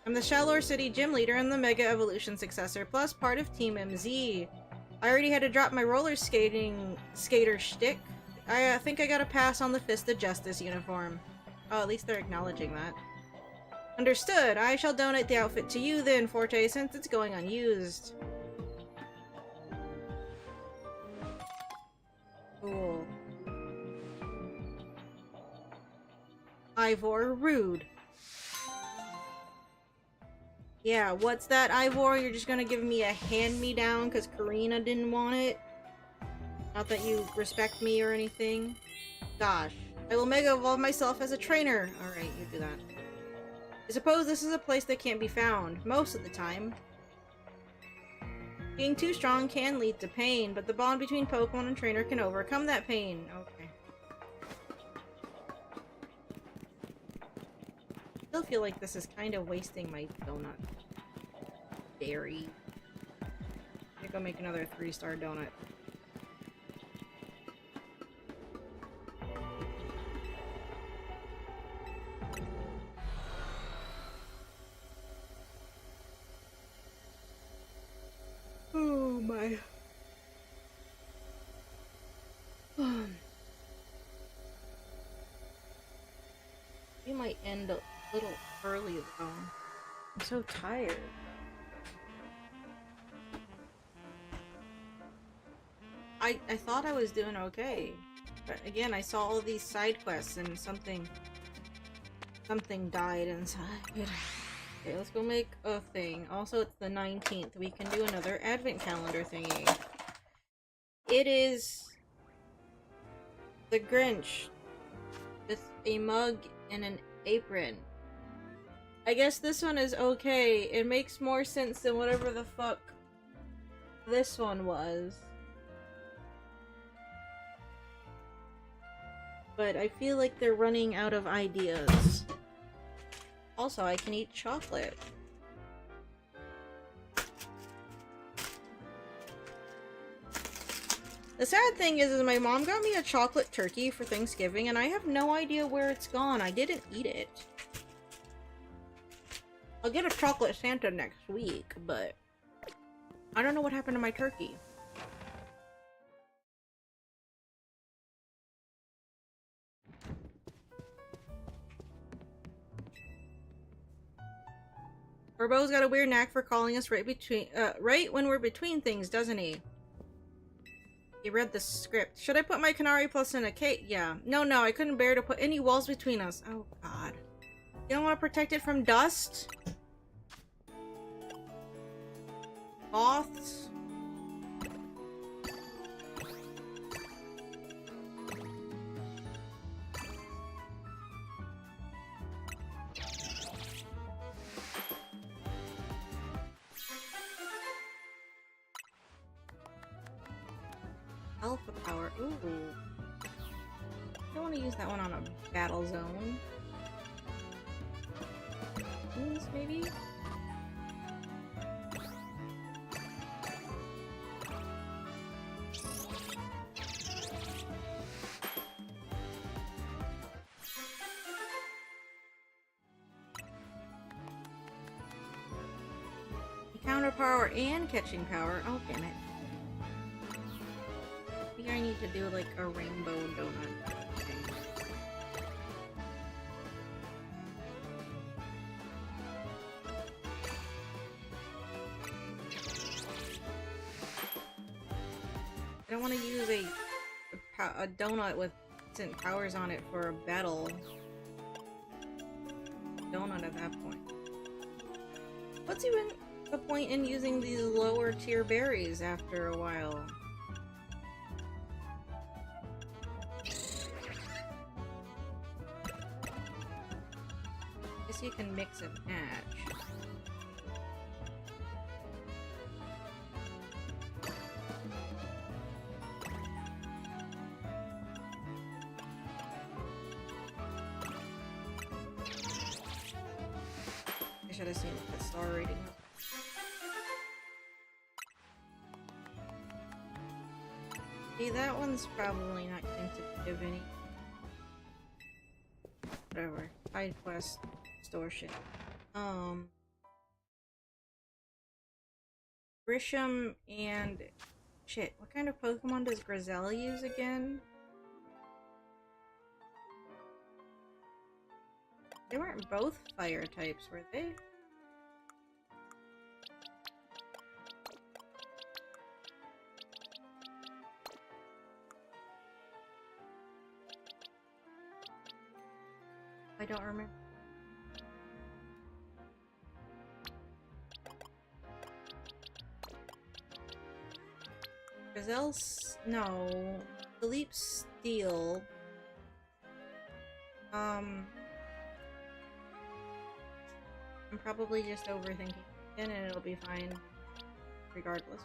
I'm the Shalor City gym leader and the Mega Evolution successor, plus part of Team MZ. I already had to drop my skater shtick. I think I got a pass on the Fist of Justice uniform. Oh, at least they're acknowledging that. Understood. I shall donate the outfit to you then, Forte, since it's going unused. Cool. Ivor, rude. Yeah, what's that, Ivor? You're just gonna give me a hand-me-down because Karina didn't want it? Not that you respect me or anything. Gosh. I will Mega Evolve myself as a trainer. Alright, you do that. I suppose this is a place that can't be found, most of the time. Being too strong can lead to pain, but the bond between Pokemon and trainer can overcome that pain. Okay. I still feel like this is kind of wasting my donut. Dairy. I'm gonna go make another 3-star donut. Oh my. We might end a little early though. I'm so tired. I thought I was doing okay. But again, I saw all these side quests and something died inside. Okay, let's go make a thing. Also, it's the 19th. We can do another advent calendar thingy. It is the Grinch with a mug and an apron. I guess this one is okay. It makes more sense than whatever the fuck this one was. But I feel like they're running out of ideas. Also, I can eat chocolate. The sad thing is my mom got me a chocolate turkey for Thanksgiving and I have no idea where it's gone. I didn't eat it. I'll get a chocolate Santa next week, but I don't know what happened to my turkey. Urbo's got a weird knack for calling us right when we're between things, doesn't he? He read the script. Should I put my Canary Plus in a cake? Yeah. No, I couldn't bear to put any walls between us. Oh, God. You don't want to protect it from dust? Moths? Alpha power. Ooh. I don't want to use that one on a battle zone. Maybe? Counter power and catching power. Oh, damn it. I think I need to do like a rainbow donut thing. I don't want to use a donut with instant powers on it for a battle donut at that point. What's even the point in using these lower tier berries after a while? Guess you can mix and match. I should have seen what the star rating was. See, that one's probably not going to give any. Whatever. Side quest, store shit. Grisham and shit. What kind of Pokemon does Griselle use again? They weren't both fire types, were they? I don't remember. Griselle's no. Philippe Steel. I'm probably just overthinking it, and it'll be fine regardless.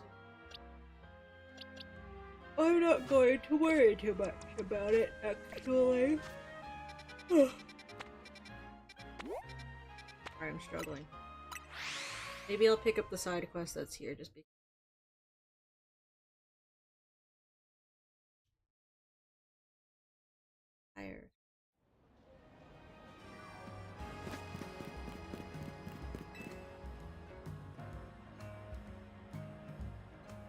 I'm not going to worry too much about it, actually. I'm struggling. Maybe I'll pick up the side quest that's here just because. Tired.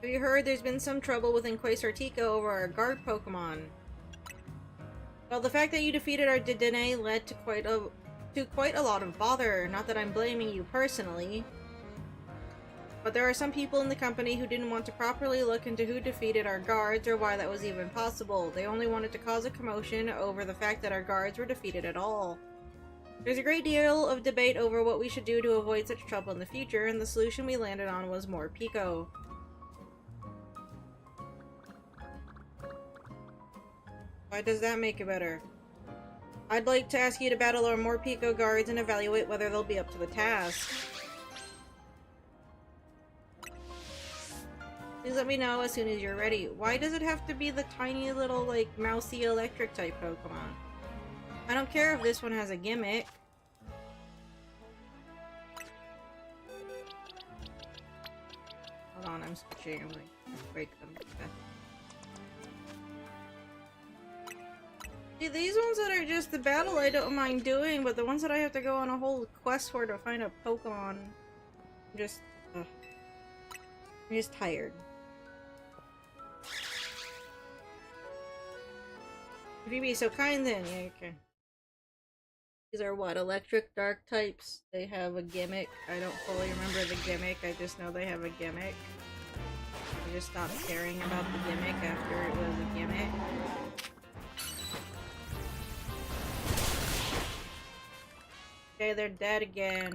Have you heard there's been some trouble with Quasartica over our guard Pokemon? Well, the fact that you defeated our Dedenne led to quite a lot of bother. Not that I'm blaming you personally. But there are some people in the company who didn't want to properly look into who defeated our guards or why that was even possible. They only wanted to cause a commotion over the fact that our guards were defeated at all. There's a great deal of debate over what we should do to avoid such trouble in the future, and the solution we landed on was more Pico. Why does that make it better? I'd like to ask you to battle our more Pico guards and evaluate whether they'll be up to the task. Please let me know as soon as you're ready. Why does it have to be the tiny little, like, mousy electric type Pokemon? I don't care if this one has a gimmick. Hold on, I'm switching. I'm like, break them. See, these ones that are just the battle I don't mind doing, but the ones that I have to go on a whole quest for to find a Pokemon, I'm just tired. If you be so kind then, yeah, okay. These are what, electric dark types? They have a gimmick. I don't fully remember the gimmick, I just know they have a gimmick. I just stopped caring about the gimmick after it was a gimmick. Okay, they're dead again.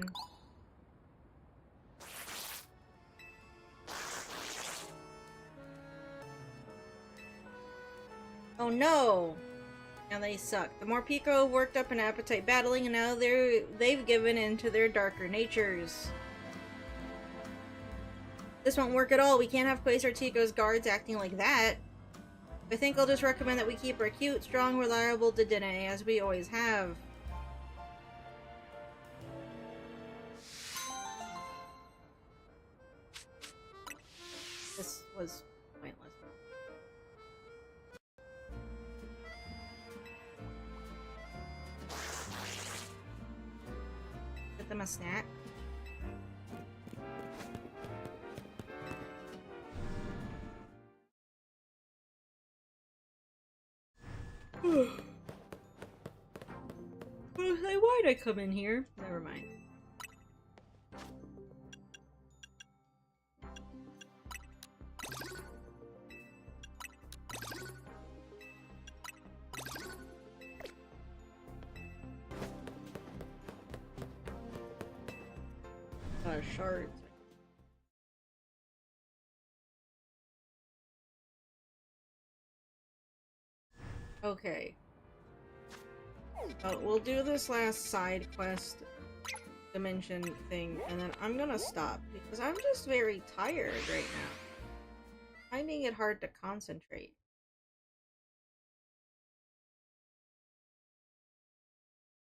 Oh no! Now they suck. The more Pico worked up an appetite battling, and now they've given in to their darker natures. This won't work at all. We can't have Quasar guards acting like that. I think I'll just recommend that we keep our cute, strong, reliable Dedenne, as we always have. This was pointless. Get them a snack. Why'd I come in here? Never mind. Shards. Okay. We'll do this last side quest dimension thing, and then I'm gonna stop, because I'm just very tired right now. Finding it hard to concentrate.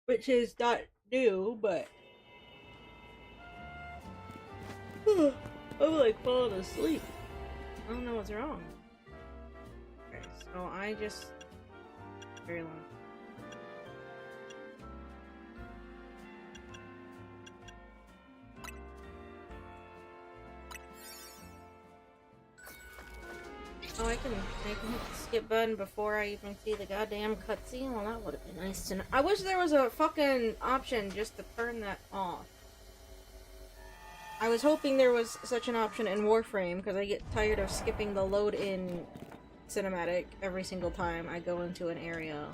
Which is not new, but... I'm like falling asleep. I don't know what's wrong. Okay, so I just... Very long. Oh, I can hit the skip button before I even see the goddamn cutscene? Well, that would have been nice to know. I wish there was a fucking option just to turn that off. I was hoping there was such an option in Warframe, because I get tired of skipping the load-in cinematic every single time I go into an area.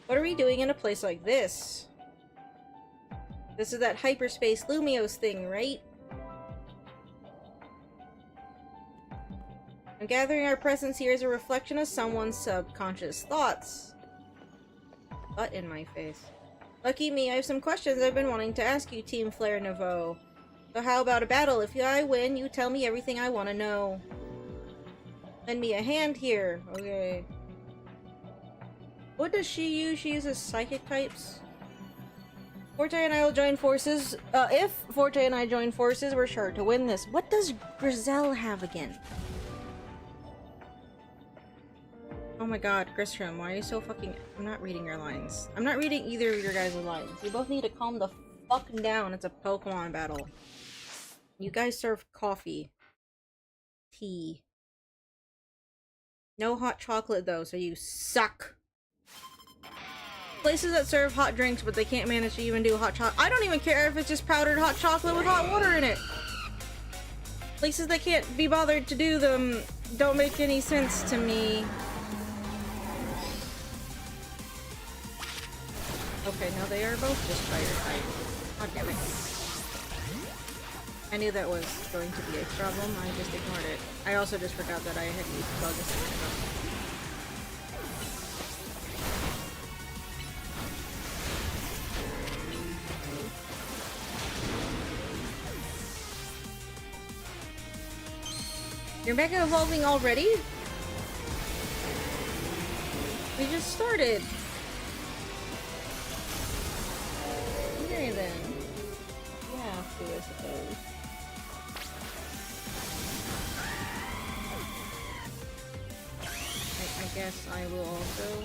What are we doing in a place like this? This is that hyperspace Lumios thing, right? I'm gathering our presence here as a reflection of someone's subconscious thoughts. Butt in my face. Lucky me, I have some questions I've been wanting to ask you, Team Flare Nouveau. So how about a battle? If I win, you tell me everything I want to know. Lend me a hand here. Okay. What does she use? She uses psychic types. Forte and I will join forces. If Forte and I join forces, we're sure to win this. What does Grizel have again? Oh my god, Gristrom, why are you so fucking... I'm not reading your lines. I'm not reading either of your guys' lines. You both need to calm the fuck down. It's a Pokemon battle. You guys serve coffee. Tea. No hot chocolate though, so you suck. Places that serve hot drinks, but they can't manage to even do hot chocolate. I don't even care if it's just powdered hot chocolate with hot water in it. Places that can't be bothered to do them don't make any sense to me. Okay, now they are both just fire type. God damn it. I knew that was going to be a problem, I just ignored it. I also just forgot that I had used bug a second ago. You're mega evolving already? We just started. Okay then. You have to, I suppose. I guess I will also.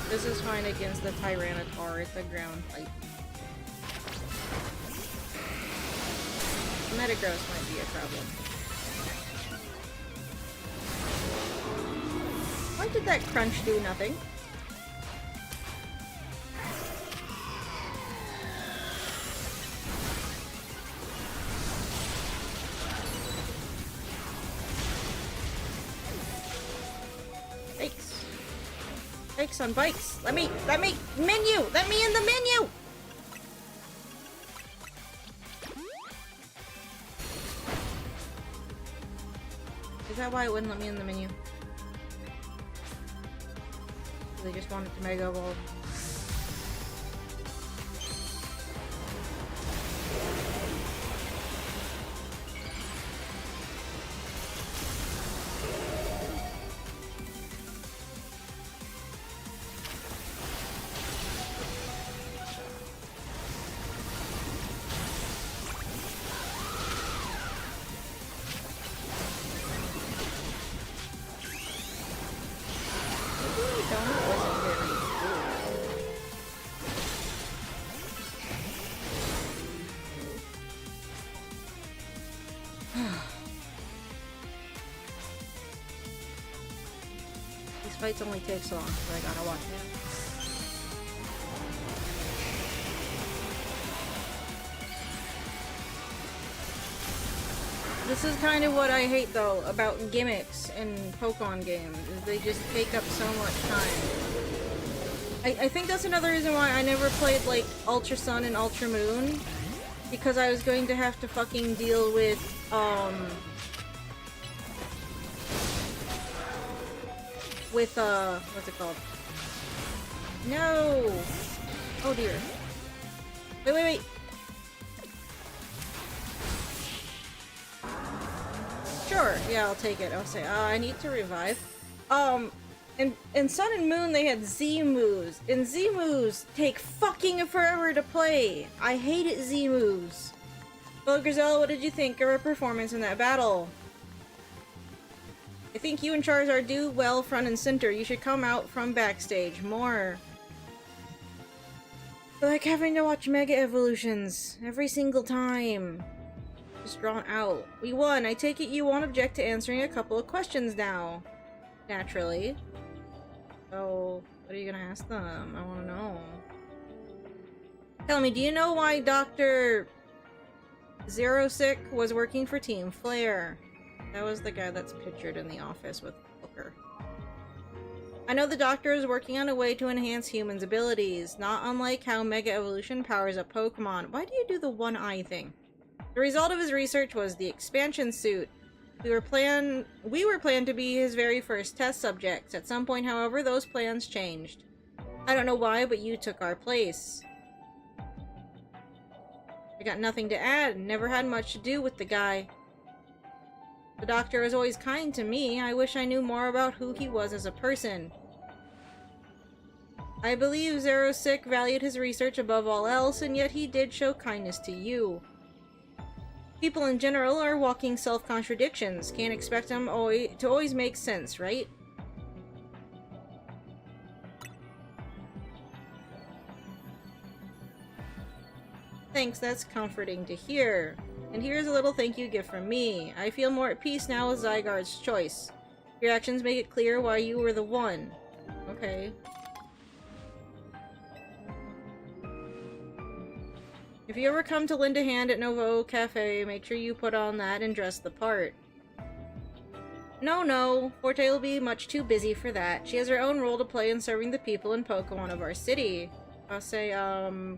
This is fine against the Tyranitar. It's a ground type. Metagross might be a problem. Why did that crunch do nothing? Bikes. Bikes on bikes. Let me, menu! Let me in the menu! Is that why it wouldn't let me in the menu? They just wanted to Mega Evolve. Fights only take so long, so I gotta watch it. This is kind of what I hate though about gimmicks in Pokemon games, is they just take up so much time. I think that's another reason why I never played like Ultra Sun and Ultra Moon, because I was going to have to fucking deal with what's it called? No! Oh dear. Wait. Sure, yeah, I'll take it. I'll say, I need to revive. In Sun and Moon they had Z-moves, and Z-moves take fucking forever to play. I hated Z-moves. Well, Griselle, what did you think of her performance in that battle? I think you and Charizard do well front and center. You should come out from backstage more. I like having to watch Mega Evolutions every single time. Just drawn out. We won. I take it you won't object to answering a couple of questions now. Naturally. So, what are you gonna ask them? I wanna know. Tell me, do you know why Dr. Zerosick was working for Team Flare? That was the guy that's pictured in the office with Booker. I know the doctor is working on a way to enhance humans' abilities, not unlike how Mega Evolution powers up Pokemon. Why do you do the one eye thing? The result of his research was the expansion suit. We were planned to be his very first test subjects. At some point, however, those plans changed. I don't know why, but you took our place. I got nothing to add. Never had much to do with the guy. The doctor was always kind to me. I wish I knew more about who he was as a person. I believe Zerosick valued his research above all else, and yet he did show kindness to you. People in general are walking self-contradictions. Can't expect them to always make sense, right? Thanks, that's comforting to hear. And here's a little thank you gift from me. I feel more at peace now with Zygarde's choice. Your actions make it clear why you were the one. Okay. If you ever come to lend a hand at Novo Cafe, make sure you put on that and dress the part. No, Forte will be much too busy for that. She has her own role to play in serving the people in Pokemon of our city. I'll say,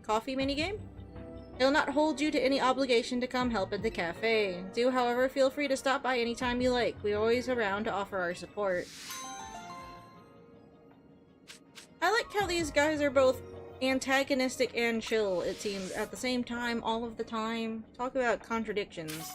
coffee minigame? It'll not hold you to any obligation to come help at the cafe. Do, however, feel free to stop by anytime you like. We're always around to offer our support. I like how these guys are both antagonistic and chill, it seems, at the same time, all of the time. Talk about contradictions.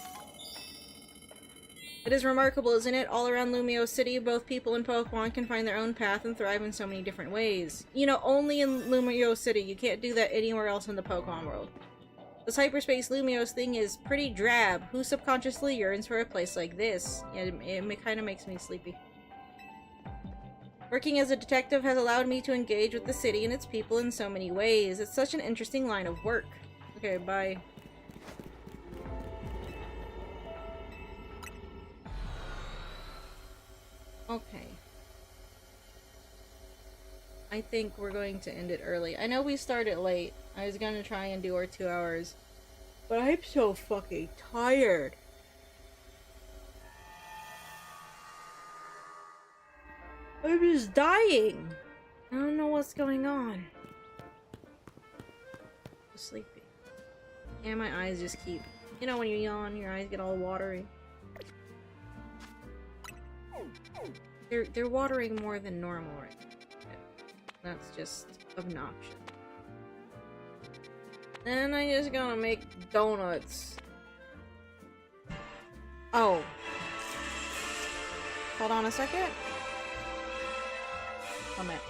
It is remarkable, isn't it? All around Lumio City, both people and Pokemon can find their own path and thrive in so many different ways. You know, only in Lumio City. You can't do that anywhere else in the Pokemon world. This hyperspace Lumios thing is pretty drab. Who subconsciously yearns for a place like this? Yeah, it kind of makes me sleepy. Working as a detective has allowed me to engage with the city and its people in so many ways. It's such an interesting line of work. Okay, bye. Okay. I think we're going to end it early. I know we started late. I was gonna try and do our 2 hours. But I'm so fucking tired. I'm just dying. I don't know what's going on. I'm sleepy. And my eyes just keep... You know when you yawn, your eyes get all watery. They're watering more than normal right now. That's just obnoxious. Then I just gonna make donuts. Oh. Hold on a second. A minute.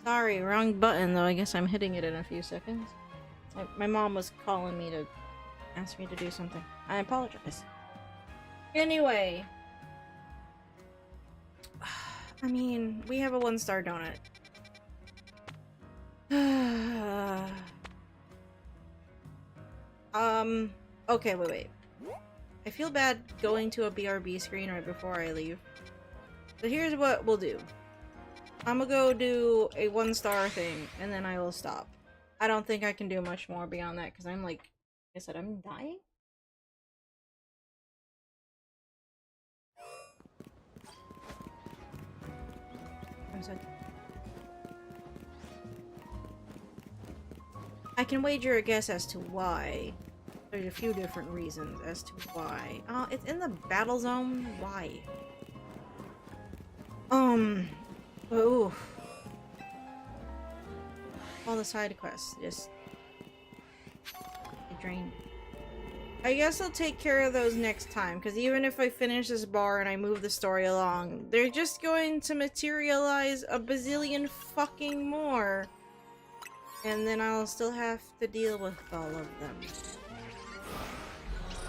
Sorry, wrong button though. I guess I'm hitting it in a few seconds. My mom was calling me to ask me to do something. I apologize. Anyway. I mean, we have a 1-star donut. Okay, wait. I feel bad going to a BRB screen right before I leave. So here's what we'll do. I'm gonna go do a 1-star thing, and then I will stop. I don't think I can do much more beyond that, because I'm like I said, I'm dying? I can wager a guess as to why. There's a few different reasons as to why. It's in the battle zone? Why? Ooh. All the side quests just drain. I guess I'll take care of those next time, because even if I finish this bar and I move the story along, they're just going to materialize a bazillion fucking more. And then I'll still have to deal with all of them.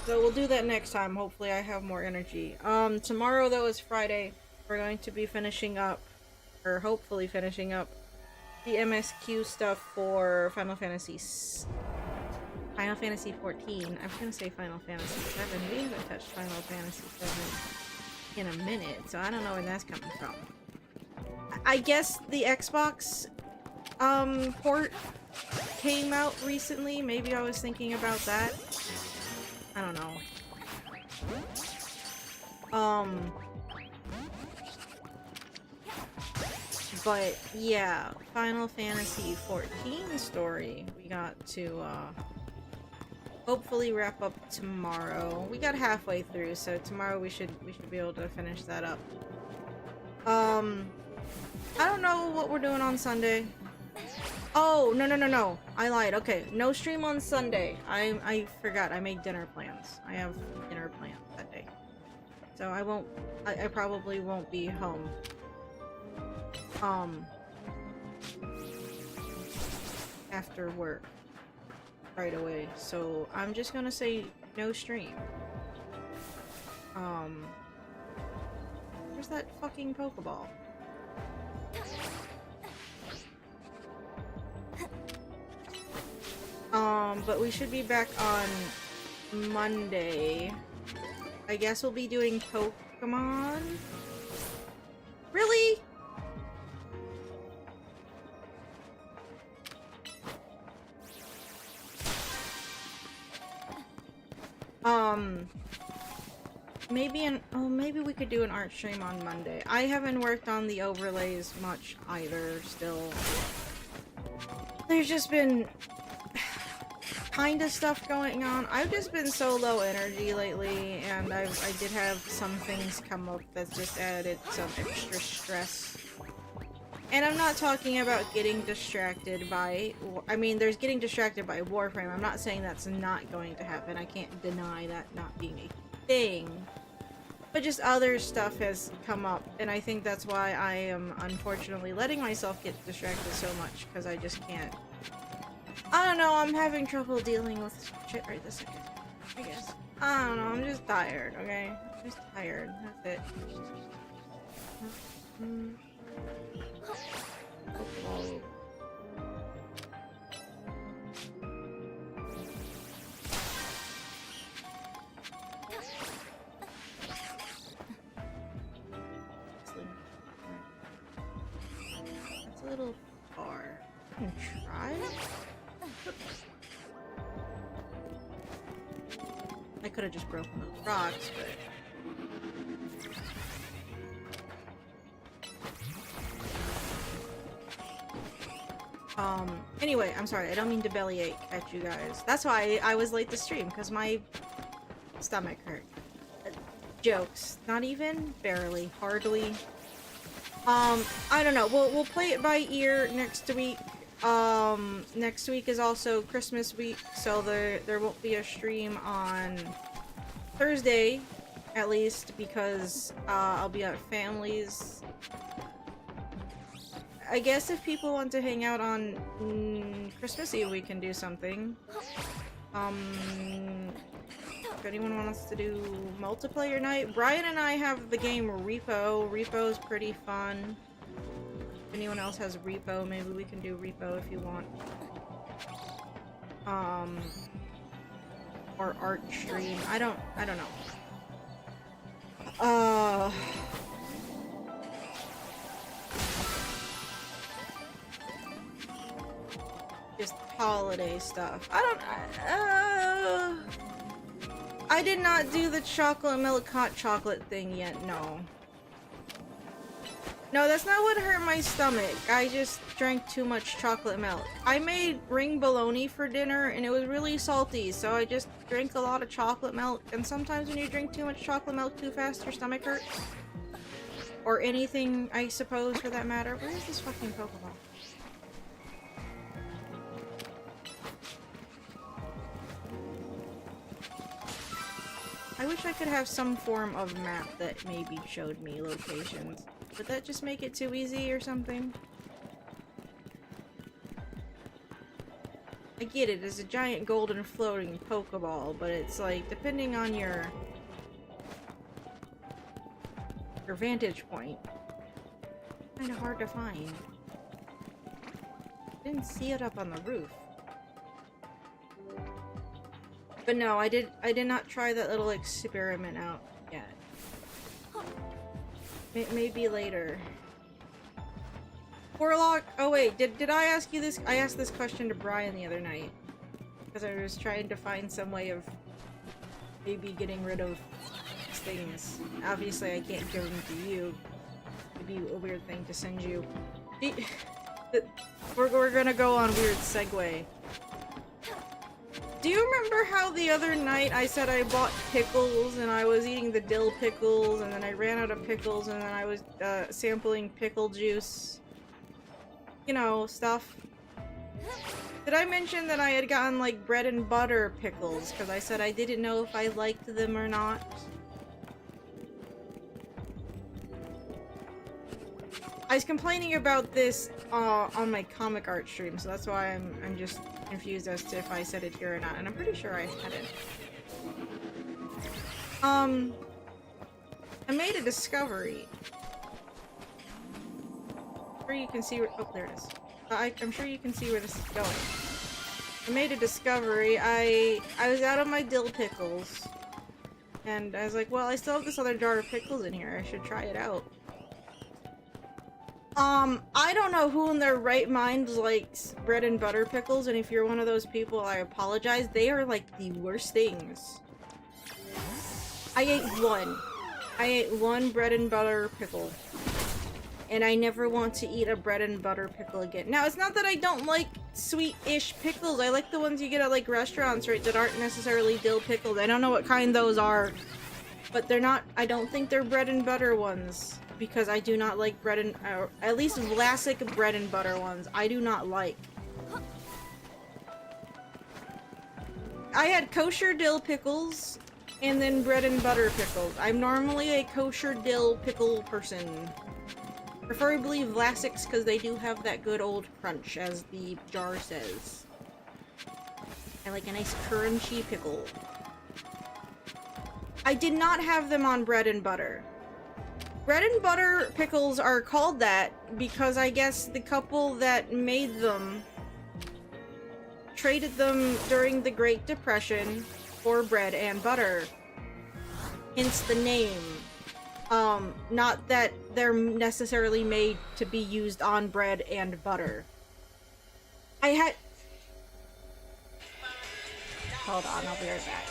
So we'll do that next time. Hopefully I have more energy. Tomorrow though is Friday. We're going to be finishing up, or hopefully finishing up, the MSQ stuff for Final Fantasy 14. I was gonna say Final Fantasy 7. We haven't touched Final Fantasy 7 in a minute, so I don't know where that's coming from. I guess the Xbox port came out recently. Maybe I was thinking about that. I don't know. But yeah, Final Fantasy 14 story we got to hopefully wrap up tomorrow. We got halfway through, so tomorrow we should be able to finish that up. I don't know what we're doing on Sunday. Oh, no. I lied. Okay, no stream on Sunday. I forgot. I made dinner plans. I have dinner plans that day. So I probably won't be home. After work. Right away. So I'm just gonna say no stream. Where's that fucking Pokeball? But we should be back on Monday. I guess we'll be doing Pokemon? Really? Maybe we could do an art stream on Monday. I haven't worked on the overlays much either, still. There's just been kind of stuff going on. I've just been so low energy lately, and I did have some things come up that's just added some extra stress. And I'm not talking about getting distracted by... I mean, there's getting distracted by Warframe. I'm not saying that's not going to happen. I can't deny that not being a thing. But just other stuff has come up, and I think that's why I am unfortunately letting myself get distracted so much, because I just can't. I don't know, I'm having trouble dealing with shit right this second, I guess. I don't know, I'm just tired, okay? I'm just tired, that's it. Okay. That's a little far. I can try? I could have just broken those rocks, but... Anyway, I'm sorry, I don't mean to bellyache at you guys. That's why I was late to stream, because my stomach hurt. Jokes. Not even? Barely. Hardly. I don't know. We'll play it by ear next week. Next week is also Christmas week, so there won't be a stream on Thursday, at least, because I'll be at family's. I guess if people want to hang out on Christmas Eve, we can do something. If anyone wants to do multiplayer night, Brian and I have the game Repo. Repo's pretty fun. If anyone else has Repo, maybe we can do Repo if you want. Or art stream. I don't know. Just holiday stuff. I did not do the chocolate milk hot chocolate thing yet, no. No, that's not what hurt my stomach. I just drank too much chocolate milk. I made ring bologna for dinner and it was really salty, so I just drank a lot of chocolate milk. And sometimes when you drink too much chocolate milk too fast, your stomach hurts. Or anything, I suppose, for that matter. Where is this fucking Pokeball? I wish I could have some form of map that maybe showed me locations. Would that just make it too easy or something? I get it, it's a giant golden floating Pokeball, but it's like, depending on your vantage point, kind of hard to find. Didn't see it up on the roof. But no, I did not try that little experiment out yet. Maybe later. Warlock. Oh wait, did I ask you this? I asked this question to Brian the other night because I was trying to find some way of maybe getting rid of things. Obviously, I can't give them to you. It'd be a weird thing to send you. We're gonna go on weird segue. Do you remember how the other night I said I bought pickles and I was eating the dill pickles and then I ran out of pickles and then I was sampling pickle juice? You know, stuff. Did I mention that I had gotten like bread and butter pickles because I said I didn't know if I liked them or not? I was complaining about this on my comic art stream, so that's why I'm just confused as to if I said it here or not, and I'm pretty sure I hadn't. I made a discovery. I'm sure you can see where— oh, there it is. I'm sure you can see where this is going. I made a discovery. I was out of my dill pickles, and I was like, well, I still have this other jar of pickles in here. I should try it out. I don't know who in their right mind likes bread and butter pickles, and if you're one of those people, I apologize. They are like the worst things. I ate one bread and butter pickle. And I never want to eat a bread and butter pickle again. Now, it's not that I don't like sweet-ish pickles. I like the ones you get at like restaurants, right, that aren't necessarily dill pickles. I don't know what kind those are. But they're not— I don't think they're bread and butter ones. Because I do not like bread and— at least Vlasic bread and butter ones. I do not like. I had kosher dill pickles and then bread and butter pickles. I'm normally a kosher dill pickle person. Preferably Vlasics because they do have that good old crunch, as the jar says. I like a nice crunchy pickle. I did not have them on bread and butter. Bread and butter pickles are called that because I guess the couple that made them traded them during the Great Depression for bread and butter. Hence the name. Not that they're necessarily made to be used on bread and butter. I had— hold on, I'll be right back.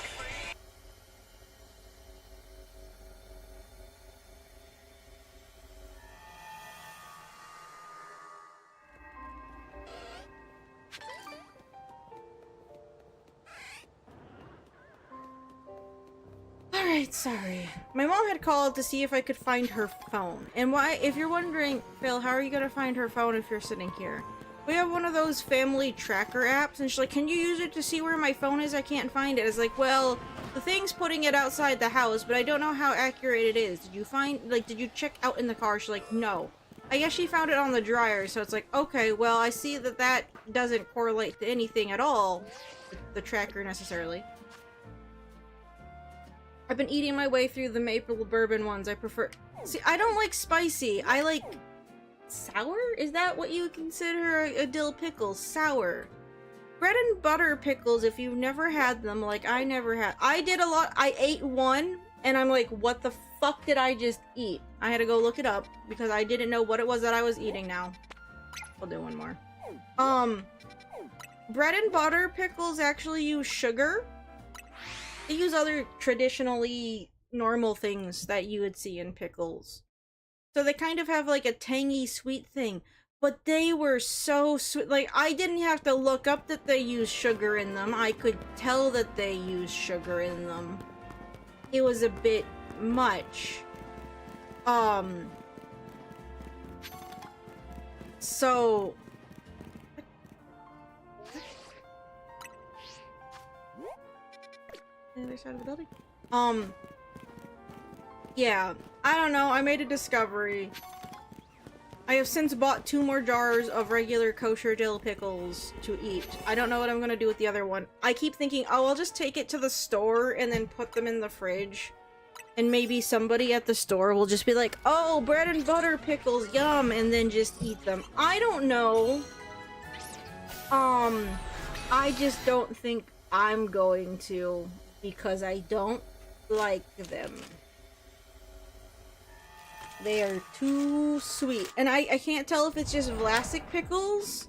Alright, sorry. My mom had called to see if I could find her phone. And why— if you're wondering, Phil, how are you gonna find her phone if you're sitting here? We have one of those family tracker apps, and she's like, can you use it to see where my phone is? I can't find it. It's like, well, the thing's putting it outside the house, but I don't know how accurate it is. Did you find— like, did you check out in the car? She's like, no. I guess she found it on the dryer, so it's like, okay, well, I see that that doesn't correlate to anything at all. The tracker, necessarily. I've been eating my way through the maple bourbon ones. I prefer— see, I don't like spicy. I like sour? Is that what you consider a dill pickle? Sour. Bread and butter pickles, if you've never had them, like I never had— I did a lot— I ate one, and I'm like, what the fuck did I just eat? I had to go look it up, because I didn't know what it was that I was eating now. I'll do one more. Bread and butter pickles actually use sugar. They use other traditionally normal things that you would see in pickles. So they kind of have like a tangy sweet thing. But they were so sweet. Like, I didn't have to look up that they use sugar in them. I could tell that they use sugar in them. It was a bit much. So... the other side of the building? Yeah. I don't know, I made a discovery. I have since bought 2 more jars of regular kosher dill pickles to eat. I don't know what I'm gonna do with the other one. I keep thinking, oh, I'll just take it to the store and then put them in the fridge. And maybe somebody at the store will just be like, oh, bread and butter pickles, yum, and then just eat them. I don't know. I just don't think I'm going to, because I don't like them. They are too sweet. And I can't tell if it's just Vlasic pickles.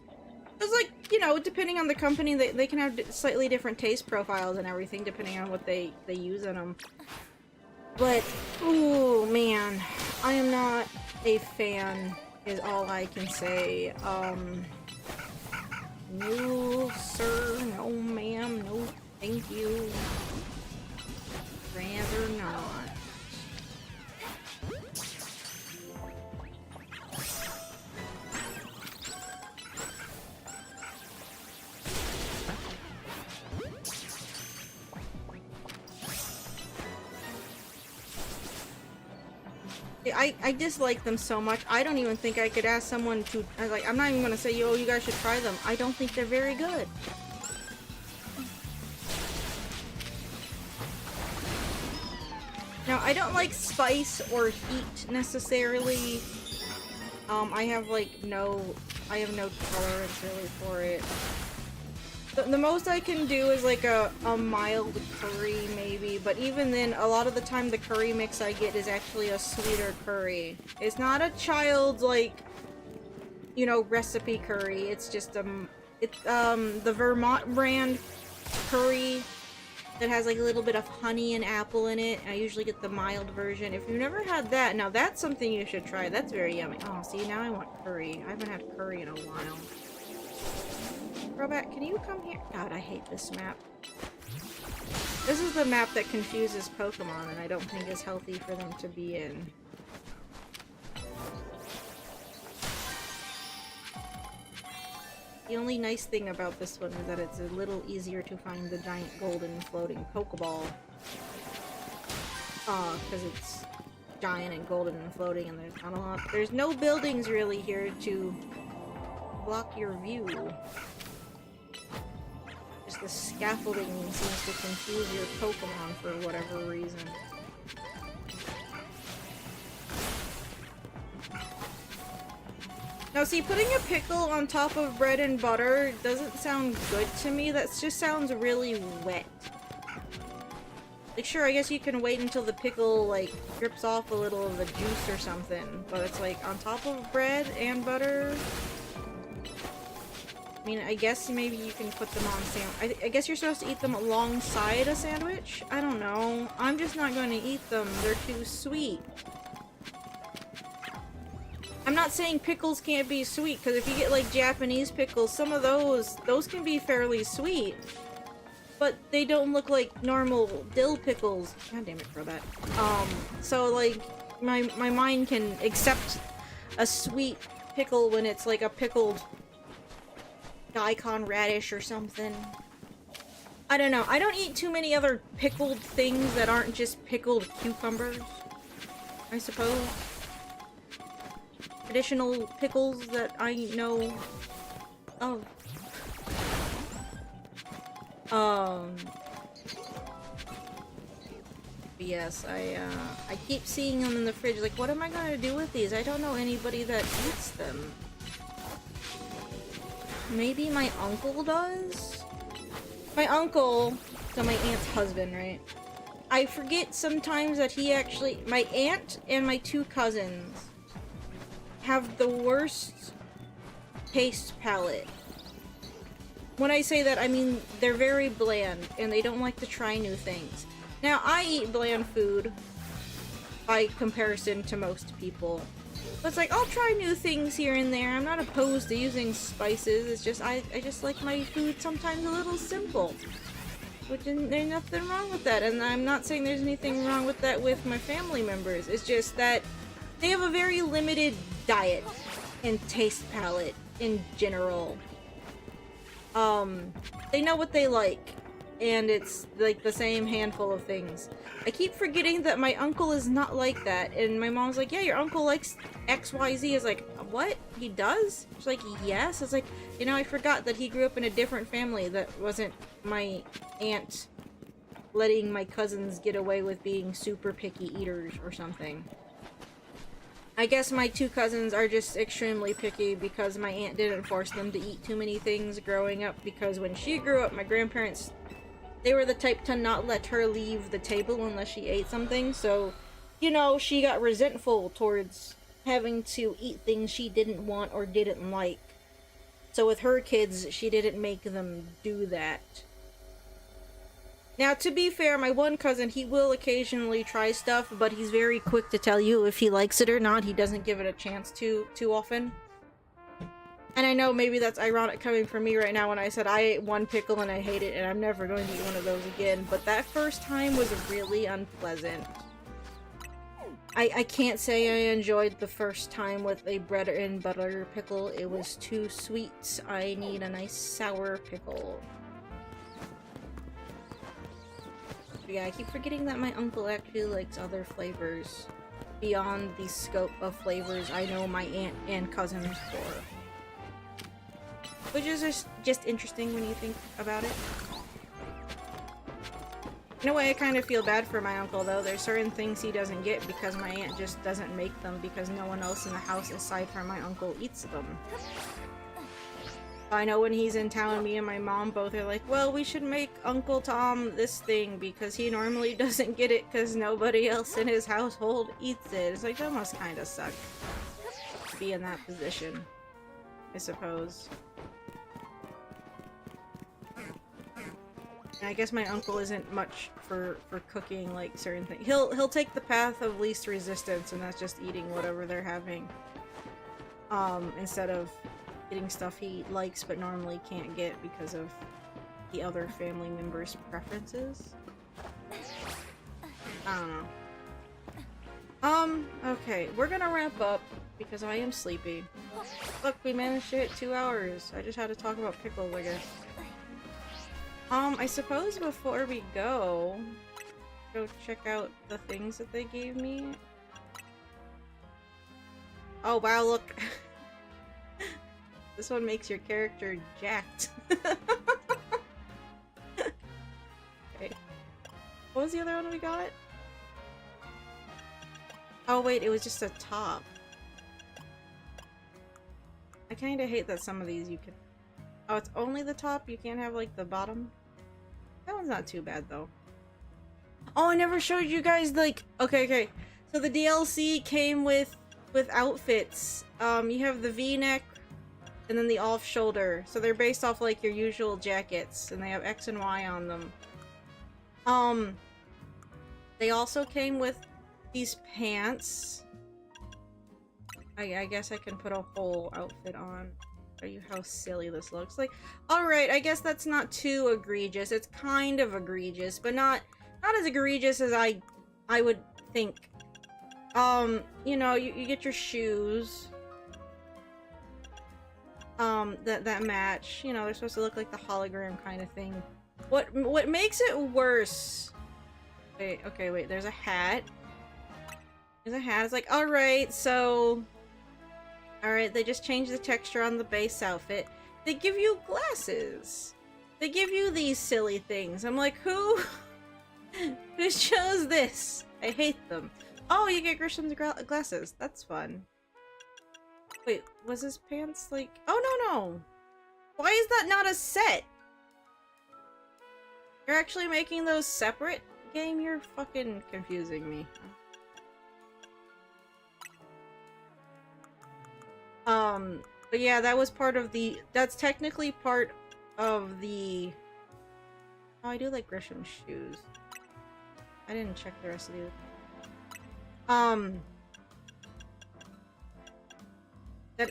It's like, you know, depending on the company, they can have slightly different taste profiles and everything, depending on what they use in them. But, oh man, I am not a fan, is all I can say. No sir, no ma'am, no I dislike them so much. I don't even think I could ask someone to, I'm not even gonna say, yo, you guys should try them. I don't think they're very good. Now, I don't like spice or heat necessarily. I have no tolerance really for it. The most I can do is like a mild curry maybe, but even then, a lot of the time the curry mix I get is actually a sweeter curry. It's not a child's recipe curry. It's just the Vermont brand curry that has like a little bit of honey and apple in it. I usually get the mild version. If you've never had that, now that's something you should try. That's very yummy. Oh, see, now I want curry. I haven't had curry in a while. Robot, can you come here? God, I hate this map. This is the map that confuses Pokemon, and I don't think is healthy for them to be in. The only nice thing about this one is that it's a little easier to find the giant golden floating Pokeball. Because it's giant and golden and floating, and there's not a lot. There's no buildings really here to block your view. Just the scaffolding seems to confuse your Pokemon for whatever reason. Now see, putting a pickle on top of bread and butter doesn't sound good to me. That just sounds really wet. Like, sure, I guess you can wait until the pickle, like, drips off a little of the juice or something, but it's like, on top of bread and butter? I mean, I guess maybe you can put them on sandwich. I guess you're supposed to eat them alongside a sandwich? I don't know. I'm just not going to eat them. They're too sweet. I'm not saying pickles can't be sweet, because if you get, like, Japanese pickles, some of those can be fairly sweet. But they don't look like normal dill pickles. God damn it, for that. So, like, my mind can accept a sweet pickle when it's, like, a pickled daikon radish or something. I don't know. I don't eat too many other pickled things that aren't just pickled cucumbers, I suppose. Traditional pickles that I know of. Yes, I keep seeing them in the fridge. Like, what am I gonna do with these? I don't know anybody that eats them. Maybe my uncle does? My uncle, so my aunt's husband, right? I forget sometimes that he actually, my aunt and my two cousins have the worst taste palette. When I say that, I mean they're very bland and they don't like to try new things. Now, I eat bland food by comparison to most people. But it's like, I'll try new things here and there. I'm not opposed to using spices. It's just, I just like my food sometimes a little simple. Which, there's nothing wrong with that. And I'm not saying there's anything wrong with that with my family members. It's just that they have a very limited diet and taste palette in general. They know what they like. And it's like the same handful of things. I keep forgetting that my uncle is not like that, and my mom's like, yeah, your uncle likes XYZ. Is like, what? He does? She's like, yes. It's like, you know, I forgot that he grew up in a different family that wasn't my aunt letting my cousins get away with being super picky eaters or something. I guess my two cousins are just extremely picky because my aunt didn't force them to eat too many things growing up, because when she grew up, my grandparents, they were the type to not let her leave the table unless she ate something, so, you know, she got resentful towards having to eat things she didn't want or didn't like. So with her kids, she didn't make them do that. Now, to be fair, my one cousin, he will occasionally try stuff, but he's very quick to tell you if he likes it or not. He doesn't give it a chance too often. And I know maybe that's ironic coming from me right now when I said I ate one pickle and I hate it and I'm never going to eat one of those again, but that first time was really unpleasant. I can't say I enjoyed the first time with a bread and butter pickle. It was too sweet. I need a nice sour pickle. But yeah, I keep forgetting that my uncle actually likes other flavors. beyond the scope of flavors I know my aunt and cousins for. Which is just interesting when you think about it. In a way, I kind of feel bad for my uncle, though. There's certain things he doesn't get because my aunt just doesn't make them because no one else in the house aside from my uncle eats them. I know when he's in town, me and my mom both are like, well, we should make Uncle Tom this thing because he normally doesn't get it because nobody else in his household eats it. It's like, that must kind of suck to be in that position, I suppose. And I guess my uncle isn't much for cooking like certain things. He'll take the path of least resistance, and that's just eating whatever they're having. Instead of getting stuff he likes but normally can't get because of the other family members' preferences. I don't know. Okay, we're gonna wrap up because I am sleepy. Look, we managed to hit 2 hours. I just had to talk about pickles, I guess. I suppose before we go check out the things that they gave me. Oh wow, look. This one makes your character jacked. Okay. What was the other one we got? Oh wait, it was just a top. I kinda hate that some of these you can... Oh, it's only the top? You can't have like the bottom? That one's not too bad though. Oh, I never showed you guys like... Okay. So the DLC came with outfits. You have the V-neck and then the off-shoulder. So they're based off like your usual jackets, and they have X and Y on them. They also came with these pants. I guess I can put a whole outfit on. Show you how silly this looks. Like, alright, I guess that's not too egregious. It's kind of egregious, but not as egregious as I would think. You know, you get your shoes. That match. You know, they're supposed to look like the hologram kind of thing. What makes it worse... Okay, wait, there's a hat. There's a hat. It's like, alright, so... Alright, they just changed the texture on the base outfit. They give you glasses. They give you these silly things. I'm like, who chose this? I hate them. Oh, you get Grisham's glasses. That's fun. Wait, was his pants like... Oh, no. Why is that not a set? You're actually making those separate? Game, you're fucking confusing me. But yeah, that was part of the... That's technically part of the... Oh, I do like Grisham's shoes. I didn't check the rest of the...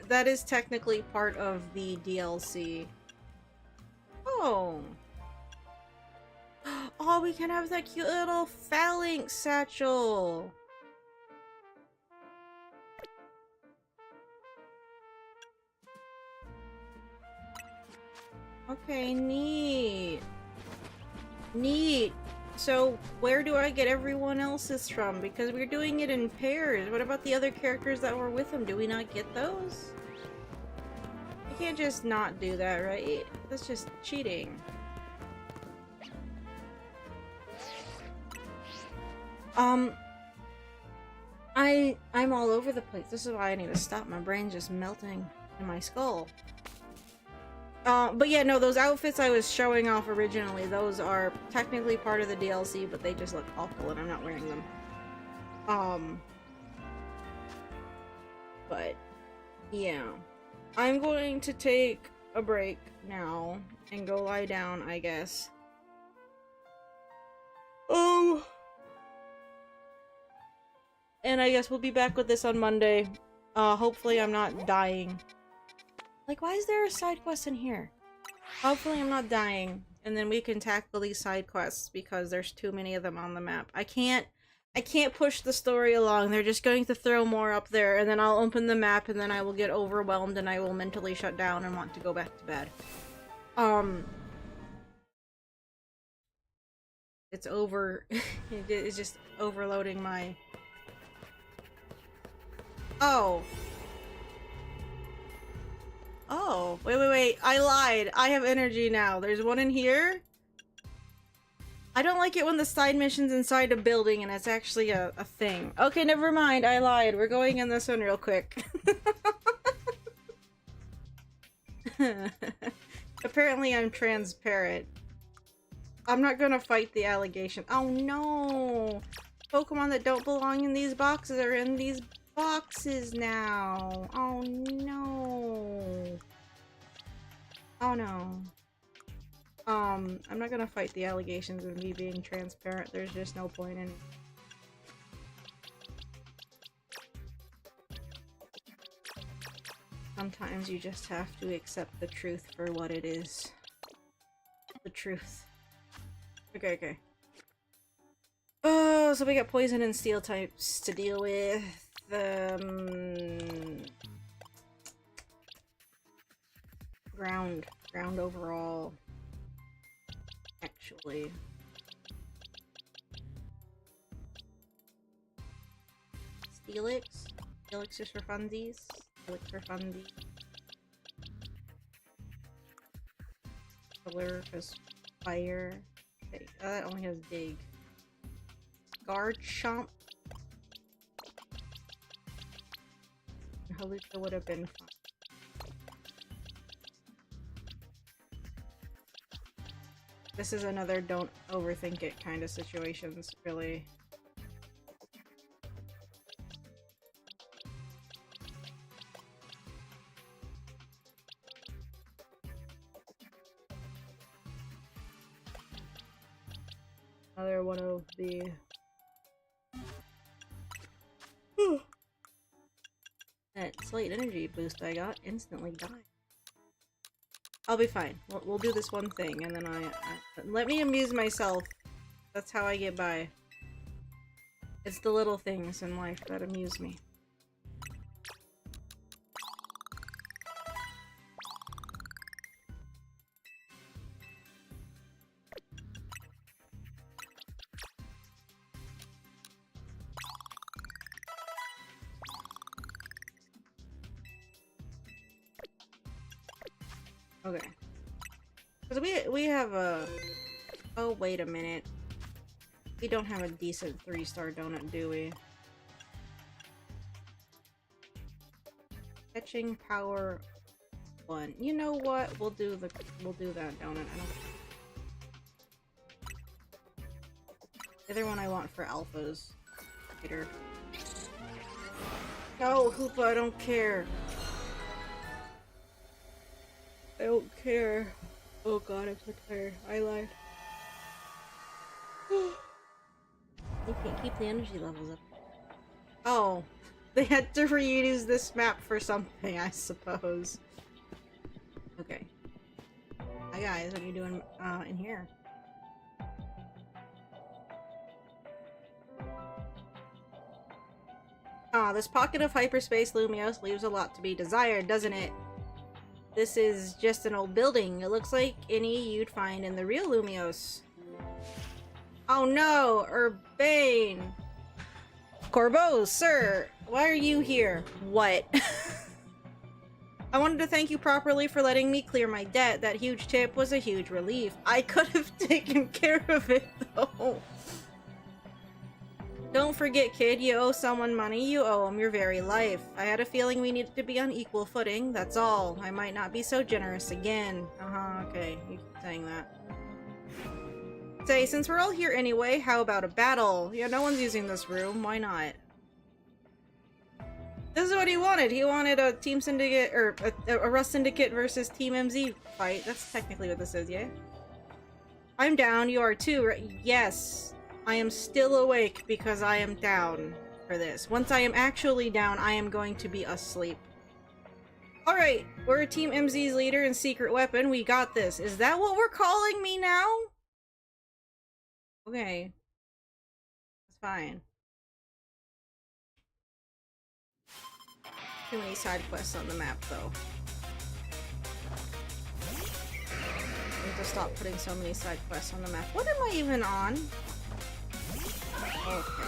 That is technically part of the DLC. Oh. Oh, we can have that cute little phalanx satchel. Okay, neat. Neat. So, where do I get everyone else's from? Because we're doing it in pairs. What about the other characters that were with him? Do we not get those? You can't just not do that, right? That's just cheating. I'm all over the place. This is why I need to stop. My brain's just melting in my skull. But yeah, no, those outfits I was showing off originally, those are technically part of the DLC, but they just look awful and I'm not wearing them. But, yeah. I'm going to take a break now and go lie down, I guess. Oh! And I guess we'll be back with this on Monday. Hopefully I'm not dying. Like, why is there a side quest in here? Hopefully I'm not dying, and then we can tackle these side quests because there's too many of them on the map. I can't push the story along. They're just going to throw more up there, and then I'll open the map, and then I will get overwhelmed, and I will mentally shut down and want to go back to bed. It's over. It's just overloading my Oh. Oh, wait. I lied. I have energy now. There's one in here. I don't like it when the side mission's inside a building and it's actually a thing. Okay, never mind. I lied. We're going in this one real quick. Apparently I'm transparent. I'm not gonna fight the allegation. Oh no! Pokemon that don't belong in these boxes are in these boxes now. Oh no. Oh no. I'm not gonna fight the allegations of me being transparent. There's just no point in it. Sometimes you just have to accept the truth for what it is. The truth. Okay. Oh, so we got poison and steel types to deal with. Ground overall. Actually. Steelix? Steelix just for funsies? Steelix for funsies. Color has fire. Okay, that only has dig. Garchomp. Halucha would have been fun. This is another don't overthink it kind of situations, really. Another one of the... That slight energy boost I got instantly died. I'll be fine. We'll do this one thing, and then let me amuse myself. That's how I get by. It's the little things in life that amuse me. Okay. Because we have a... Oh, wait a minute. We don't have a decent 3-star donut, do we? Fetching power 1. You know what? We'll do that donut. The other one I want for alphas. Later. No, Hoopa, I don't care. I don't care. Oh god, I'm so tired. I lied. We can't keep the energy levels up. Oh. They had to reuse this map for something, I suppose. Okay. Hi guys, what are you doing in here? This pocket of hyperspace Lumios leaves a lot to be desired, doesn't it? This is just an old building. It looks like any you'd find in the real Lumios. Oh no! Urbane! Corbeau, sir! Why are you here? What? I wanted to thank you properly for letting me clear my debt. That huge tip was a huge relief. I could have taken care of it, though. Don't forget, kid, you owe someone money, you owe them your very life. I had a feeling we needed to be on equal footing, that's all. I might not be so generous again. Okay, you keep saying that. Say, since we're all here anyway, how about a battle? Yeah, no one's using this room, why not? This is what he wanted. He wanted a Team Syndicate, or a Rust Syndicate versus Team MZ fight. That's technically what this is, yeah? I'm down, you are too, right? Yes. I am still awake because I am down for this. Once I am actually down, I am going to be asleep. Alright, we're Team MZ's leader and secret weapon. We got this. Is that what we're calling me now? Okay. That's fine. Too many side quests on the map, though. I need to stop putting so many side quests on the map. What am I even on? Okay.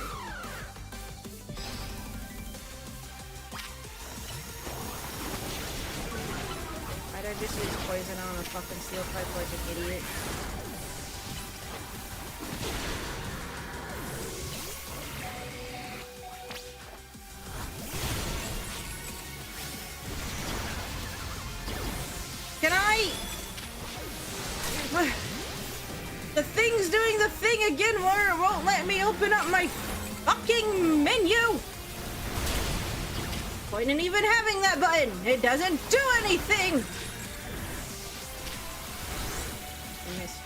I just use poison on a fucking steel pipe like an idiot? Can I? The thing's doing the thing again where it won't let me open up my fucking menu! Point in even having that button! It doesn't do anything! I missed.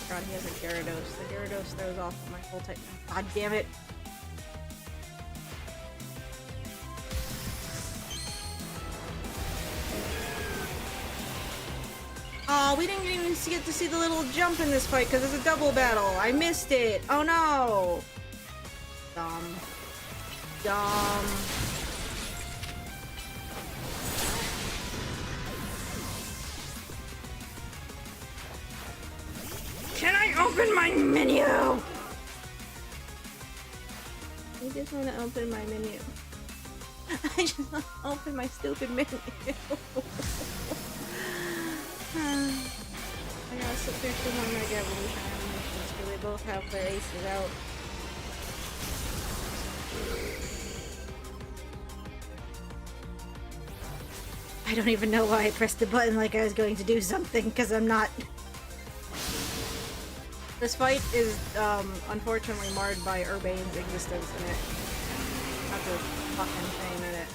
God, he has a Gyarados. The Gyarados throws off my whole type. God damn it. Oh, we didn't even get to see the little jump in this fight because it's a double battle. I missed it. Oh no. Dumb. Dumb. Can I open my menu? I just want to open my menu. I just want to open my stupid menu. I gotta sit through 2 more Mega Evolution animations because they both have their aces out. I don't even know why I pressed the button like I was going to do something, because I'm not. This fight is, unfortunately marred by Urbane's existence in it. Not the fucking thing in it.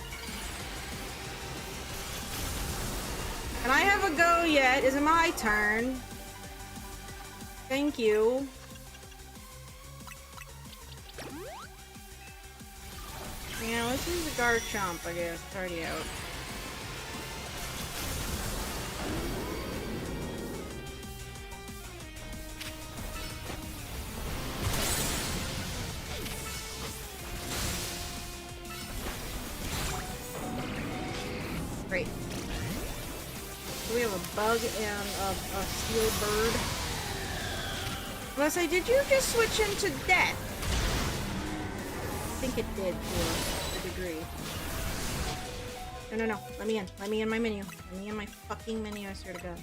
Can I have a go yet? Is it my turn? Thank you. Yeah, let's use the Garchomp, I guess. It's already out. Great. So we have a bug and a steel bird. Unless did you just switch into death? I think it did to a degree. No. Let me in. Let me in my menu. Let me in my fucking menu, I swear to God.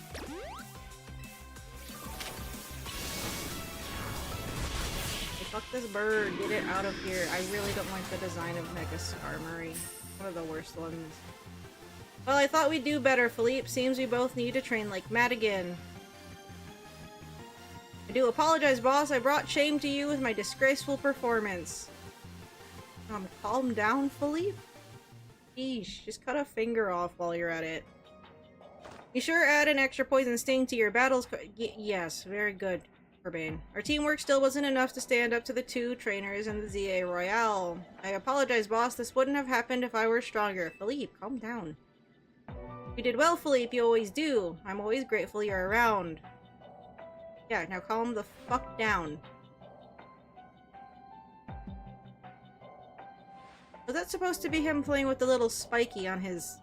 Hey, fuck this bird. Get it out of here. I really don't like the design of Mega Skarmory. One of the worst ones. Well, I thought we'd do better, Philippe. Seems we both need to train like mad again. I do apologize, boss. I brought shame to you with my disgraceful performance. Calm down, Philippe? Yeesh, just cut a finger off while you're at it. You sure add an extra poison sting to your battles? Yes, very good, Urbane. Our teamwork still wasn't enough to stand up to the 2 trainers in the ZA Royale. I apologize, boss. This wouldn't have happened if I were stronger. Philippe, calm down. You did well, Philippe. You always do. I'm always grateful you're around. Yeah, now calm the fuck down. Was that supposed to be him playing with the little spiky on his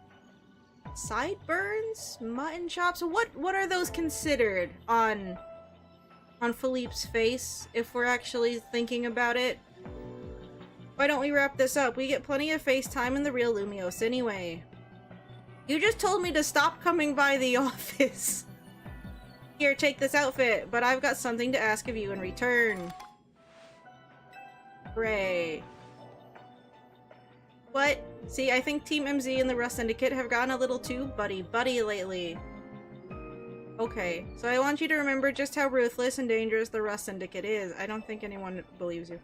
sideburns? Mutton chops? What are those considered on Philippe's face, if we're actually thinking about it? Why don't we wrap this up? We get plenty of face time in the real Lumiose anyway. You just told me to stop coming by the office. Here, take this outfit, but I've got something to ask of you in return. Hooray. What? See, I think Team MZ and the Rust Syndicate have gotten a little too buddy-buddy lately. Okay, so I want you to remember just how ruthless and dangerous the Rust Syndicate is. I don't think anyone believes you.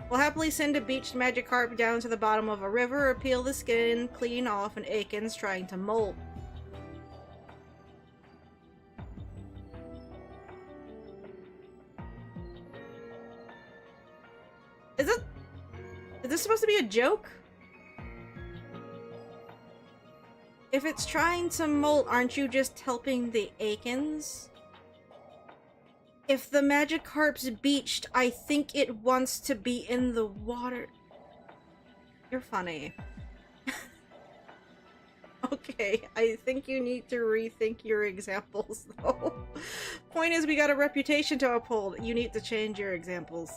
We'll happily send a beached Magikarp down to the bottom of a river or peel the skin clean off an Aikens trying to molt. Is this supposed to be a joke? If it's trying to molt, aren't you just helping the Aikens? If the Magikarp's beached, I think it wants to be in the water. You're funny. Okay, I think you need to rethink your examples, though. Point is, we got a reputation to uphold. You need to change your examples.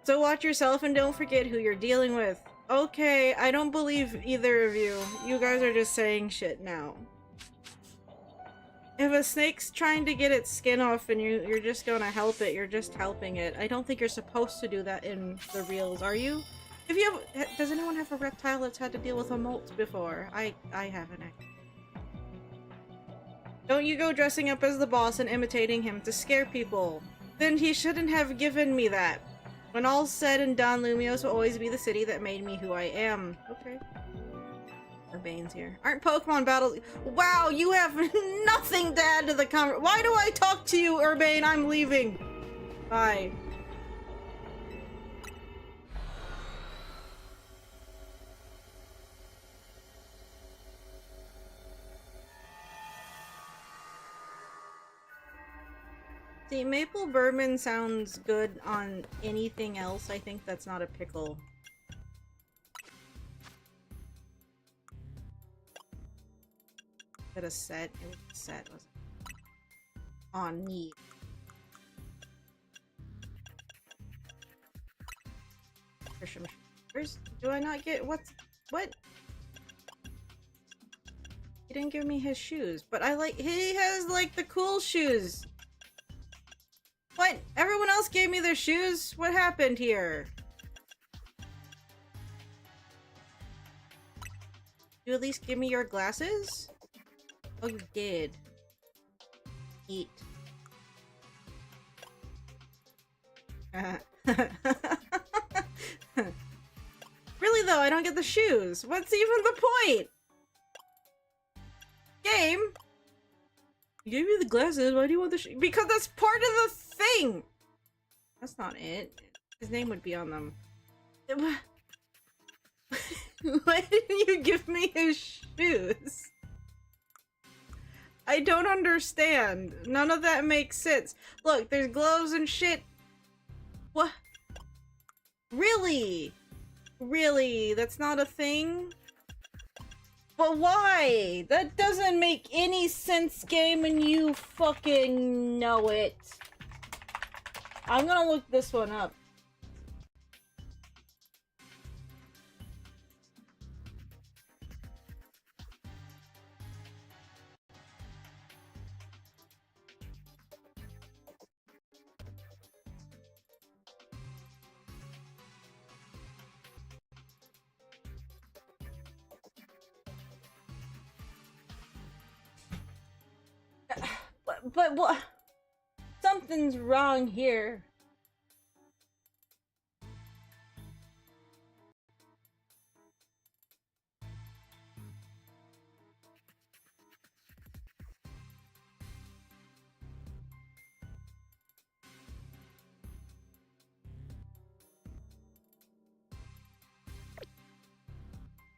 So watch yourself and don't forget who you're dealing with. Okay, I don't believe either of you. You guys are just saying shit now. If a snake's trying to get its skin off and you're just gonna help it, you're just helping it. I don't think you're supposed to do that in the reels, are you? If you have, does anyone have a reptile that's had to deal with a molt before? I haven't. Don't you go dressing up as the boss and imitating him to scare people. Then he shouldn't have given me that. When all's said and done, Lumios will always be the city that made me who I am. Okay. Urbane's here. Aren't Pokemon battles— Wow, you have nothing to add to the conversation. Why do I talk to you, Urbane? I'm leaving. Bye. See, maple bourbon sounds good on anything else. I think that's not a pickle. Is it a set? It was a set, wasn't it? On me. Where's— do I not get— what? He didn't give me his shoes, but I like— he has like the cool shoes. What? Everyone else gave me their shoes? What happened here? You at least give me your glasses? Oh, you did. Eat. Really though, I don't get the shoes. What's even the point? Game? You gave me the glasses, why do you want the shoes? Because that's part of the thing! That's not it. His name would be on them. Why didn't you give me his shoes? I don't understand. None of that makes sense. Look, there's gloves and shit. What? Really? Really? That's not a thing? But why? That doesn't make any sense, game, and you fucking know it. I'm gonna look this one up. But what? Something's wrong here.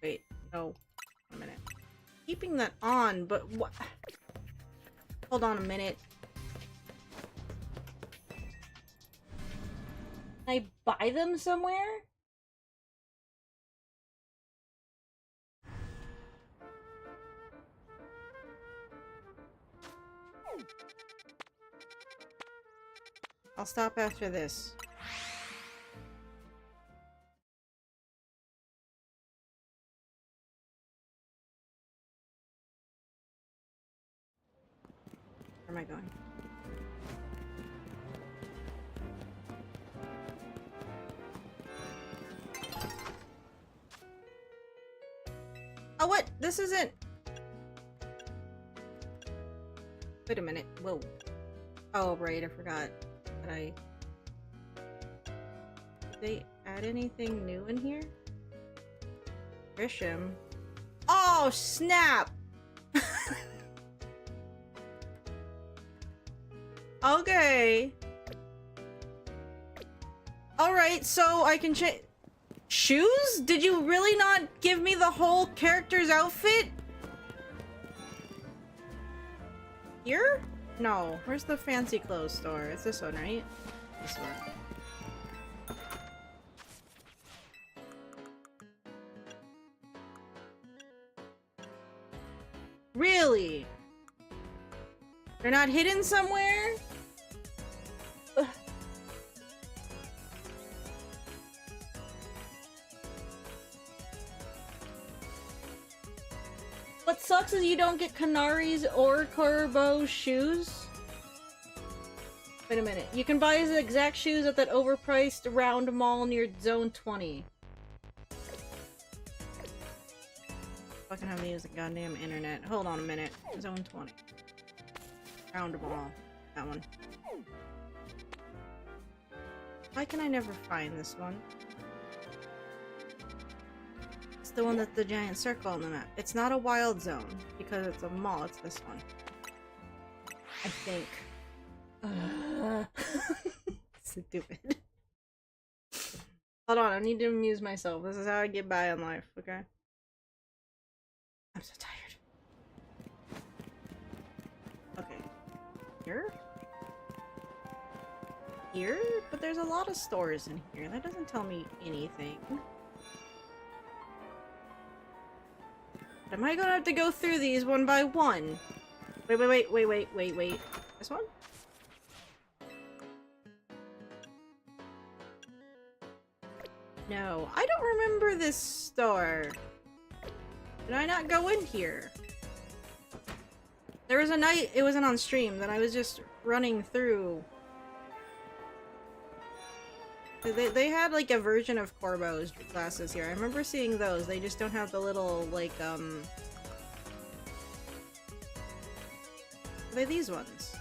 Wait, no. A minute. Keeping that on, but what? Hold on a minute. Can I buy them somewhere? I'll stop after this. Where am I going? Oh, what? This isn't— wait a minute. Whoa. Oh, right. I forgot that I— did they add anything new in here? Grisham. Oh, snap! Okay. Alright, so I can change— shoes? Did you really not give me the whole character's outfit? Here? No. Where's the fancy clothes store? It's this one, right? This one. Really? They're not hidden somewhere? Ugh. sucks is you don't get Canari's or Corbo's shoes. Wait a minute. You can buy the exact shoes at that overpriced round mall near Zone 20. Fucking have to use the goddamn internet. Hold on a minute. Zone 20. Round mall. That one. Why can I never find this one? It's the one that's the giant circle on the map. It's not a wild zone because it's a mall. It's this one. I think. Stupid. Hold on, I need to amuse myself. This is how I get by in life, okay? I'm so tired. Okay. Here? Here? But there's a lot of stores in here. That doesn't tell me anything. Am I gonna have to go through these one by one? Wait. This one? No, I don't remember this store. Did I not go in here? There was a night, it wasn't on stream, that I was just running through. They had like a version of Corbo's glasses here. I remember seeing those. They just don't have the little, like, are they these ones?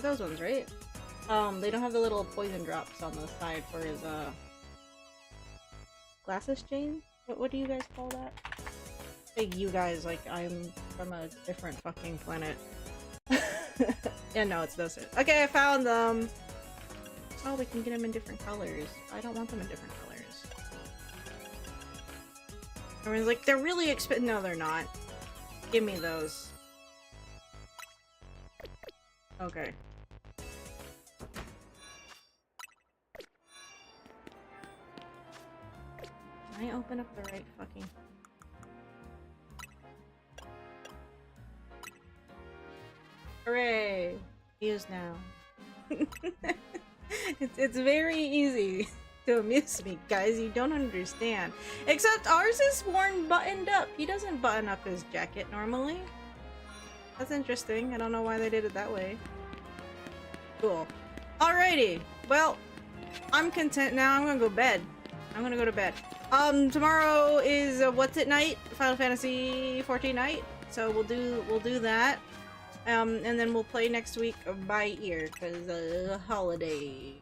Those ones, right? They don't have the little poison drops on the side for his, glasses chain? What do you guys call that? Hey, you guys, like, I'm from a different fucking planet. Yeah, no, it's those. Okay, I found them! Oh, we can get them in different colors. I don't want them in different colors. Everyone's like, they're really expensive. No, they're not. Give me those. Okay. Can I open up the right fucking... Hooray! Use now. It's very easy to amuse me, guys. You don't understand. Except ours is worn buttoned up. He doesn't button up his jacket normally. That's interesting. I don't know why they did it that way. Cool. Alrighty. Well, I'm content now. I'm gonna go to bed. I'm gonna go to bed. Tomorrow is what's it night? Final Fantasy 14 night. So we'll do that. And then we'll play next week by ear, because holiday.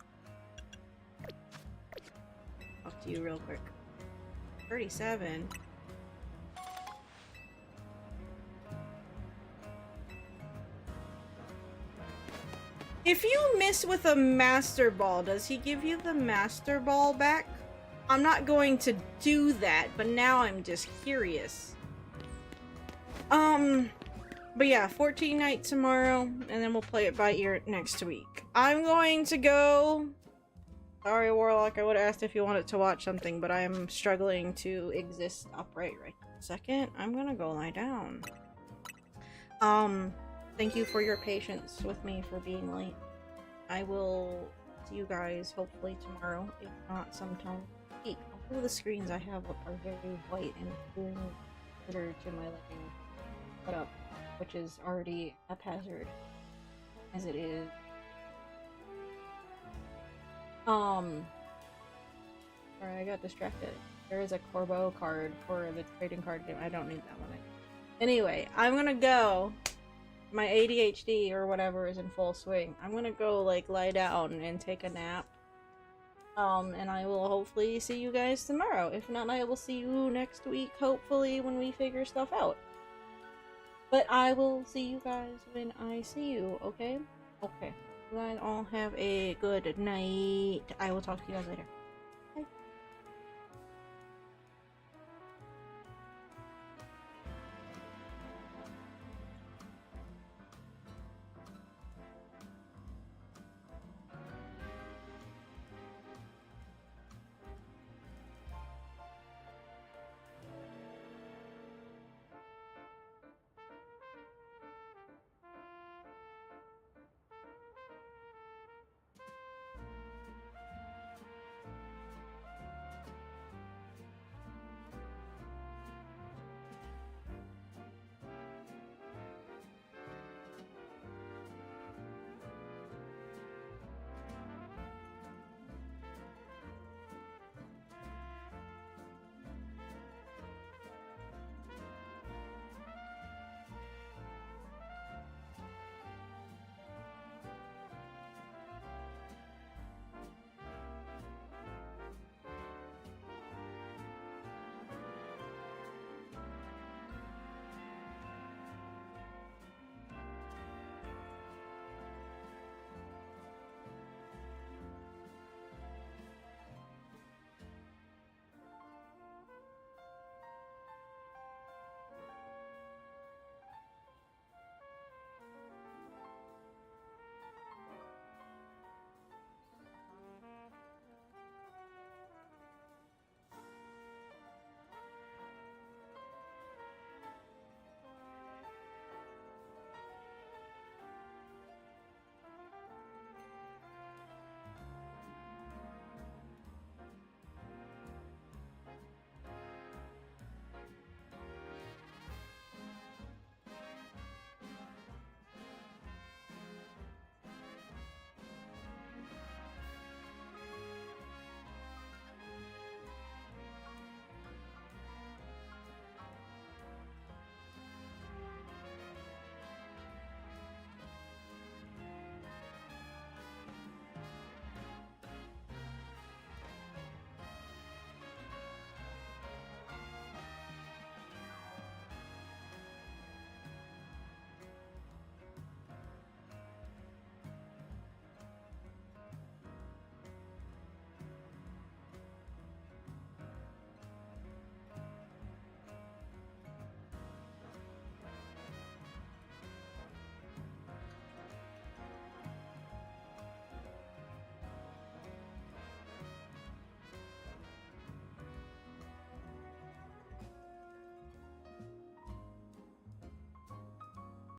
Off to you real quick. 37. If you miss with a Master Ball, does he give you the Master Ball back? I'm not going to do that, but now I'm just curious. But yeah, 14 night tomorrow, and then we'll play it by ear next week. I'm going to go... Sorry, Warlock, I would have asked if you wanted to watch something, but I am struggling to exist upright right this second. I'm gonna go lie down. Thank you for your patience with me for being late. I will see you guys hopefully tomorrow, if not sometime. Hey, all of the screens I have are very white and doing consider to my living setup, which is already haphazard as it is. Sorry, I got distracted. There is a Corbo card for the trading card game. I don't need that one. Anyway, I'm gonna go. My ADHD or whatever is in full swing. I'm gonna go, like, lie down and take a nap. And I will hopefully see you guys tomorrow. If not, I will see you next week, hopefully, when we figure stuff out. But I will see you guys when I see you, okay? Okay. You guys all have a good night. I will talk to you guys later.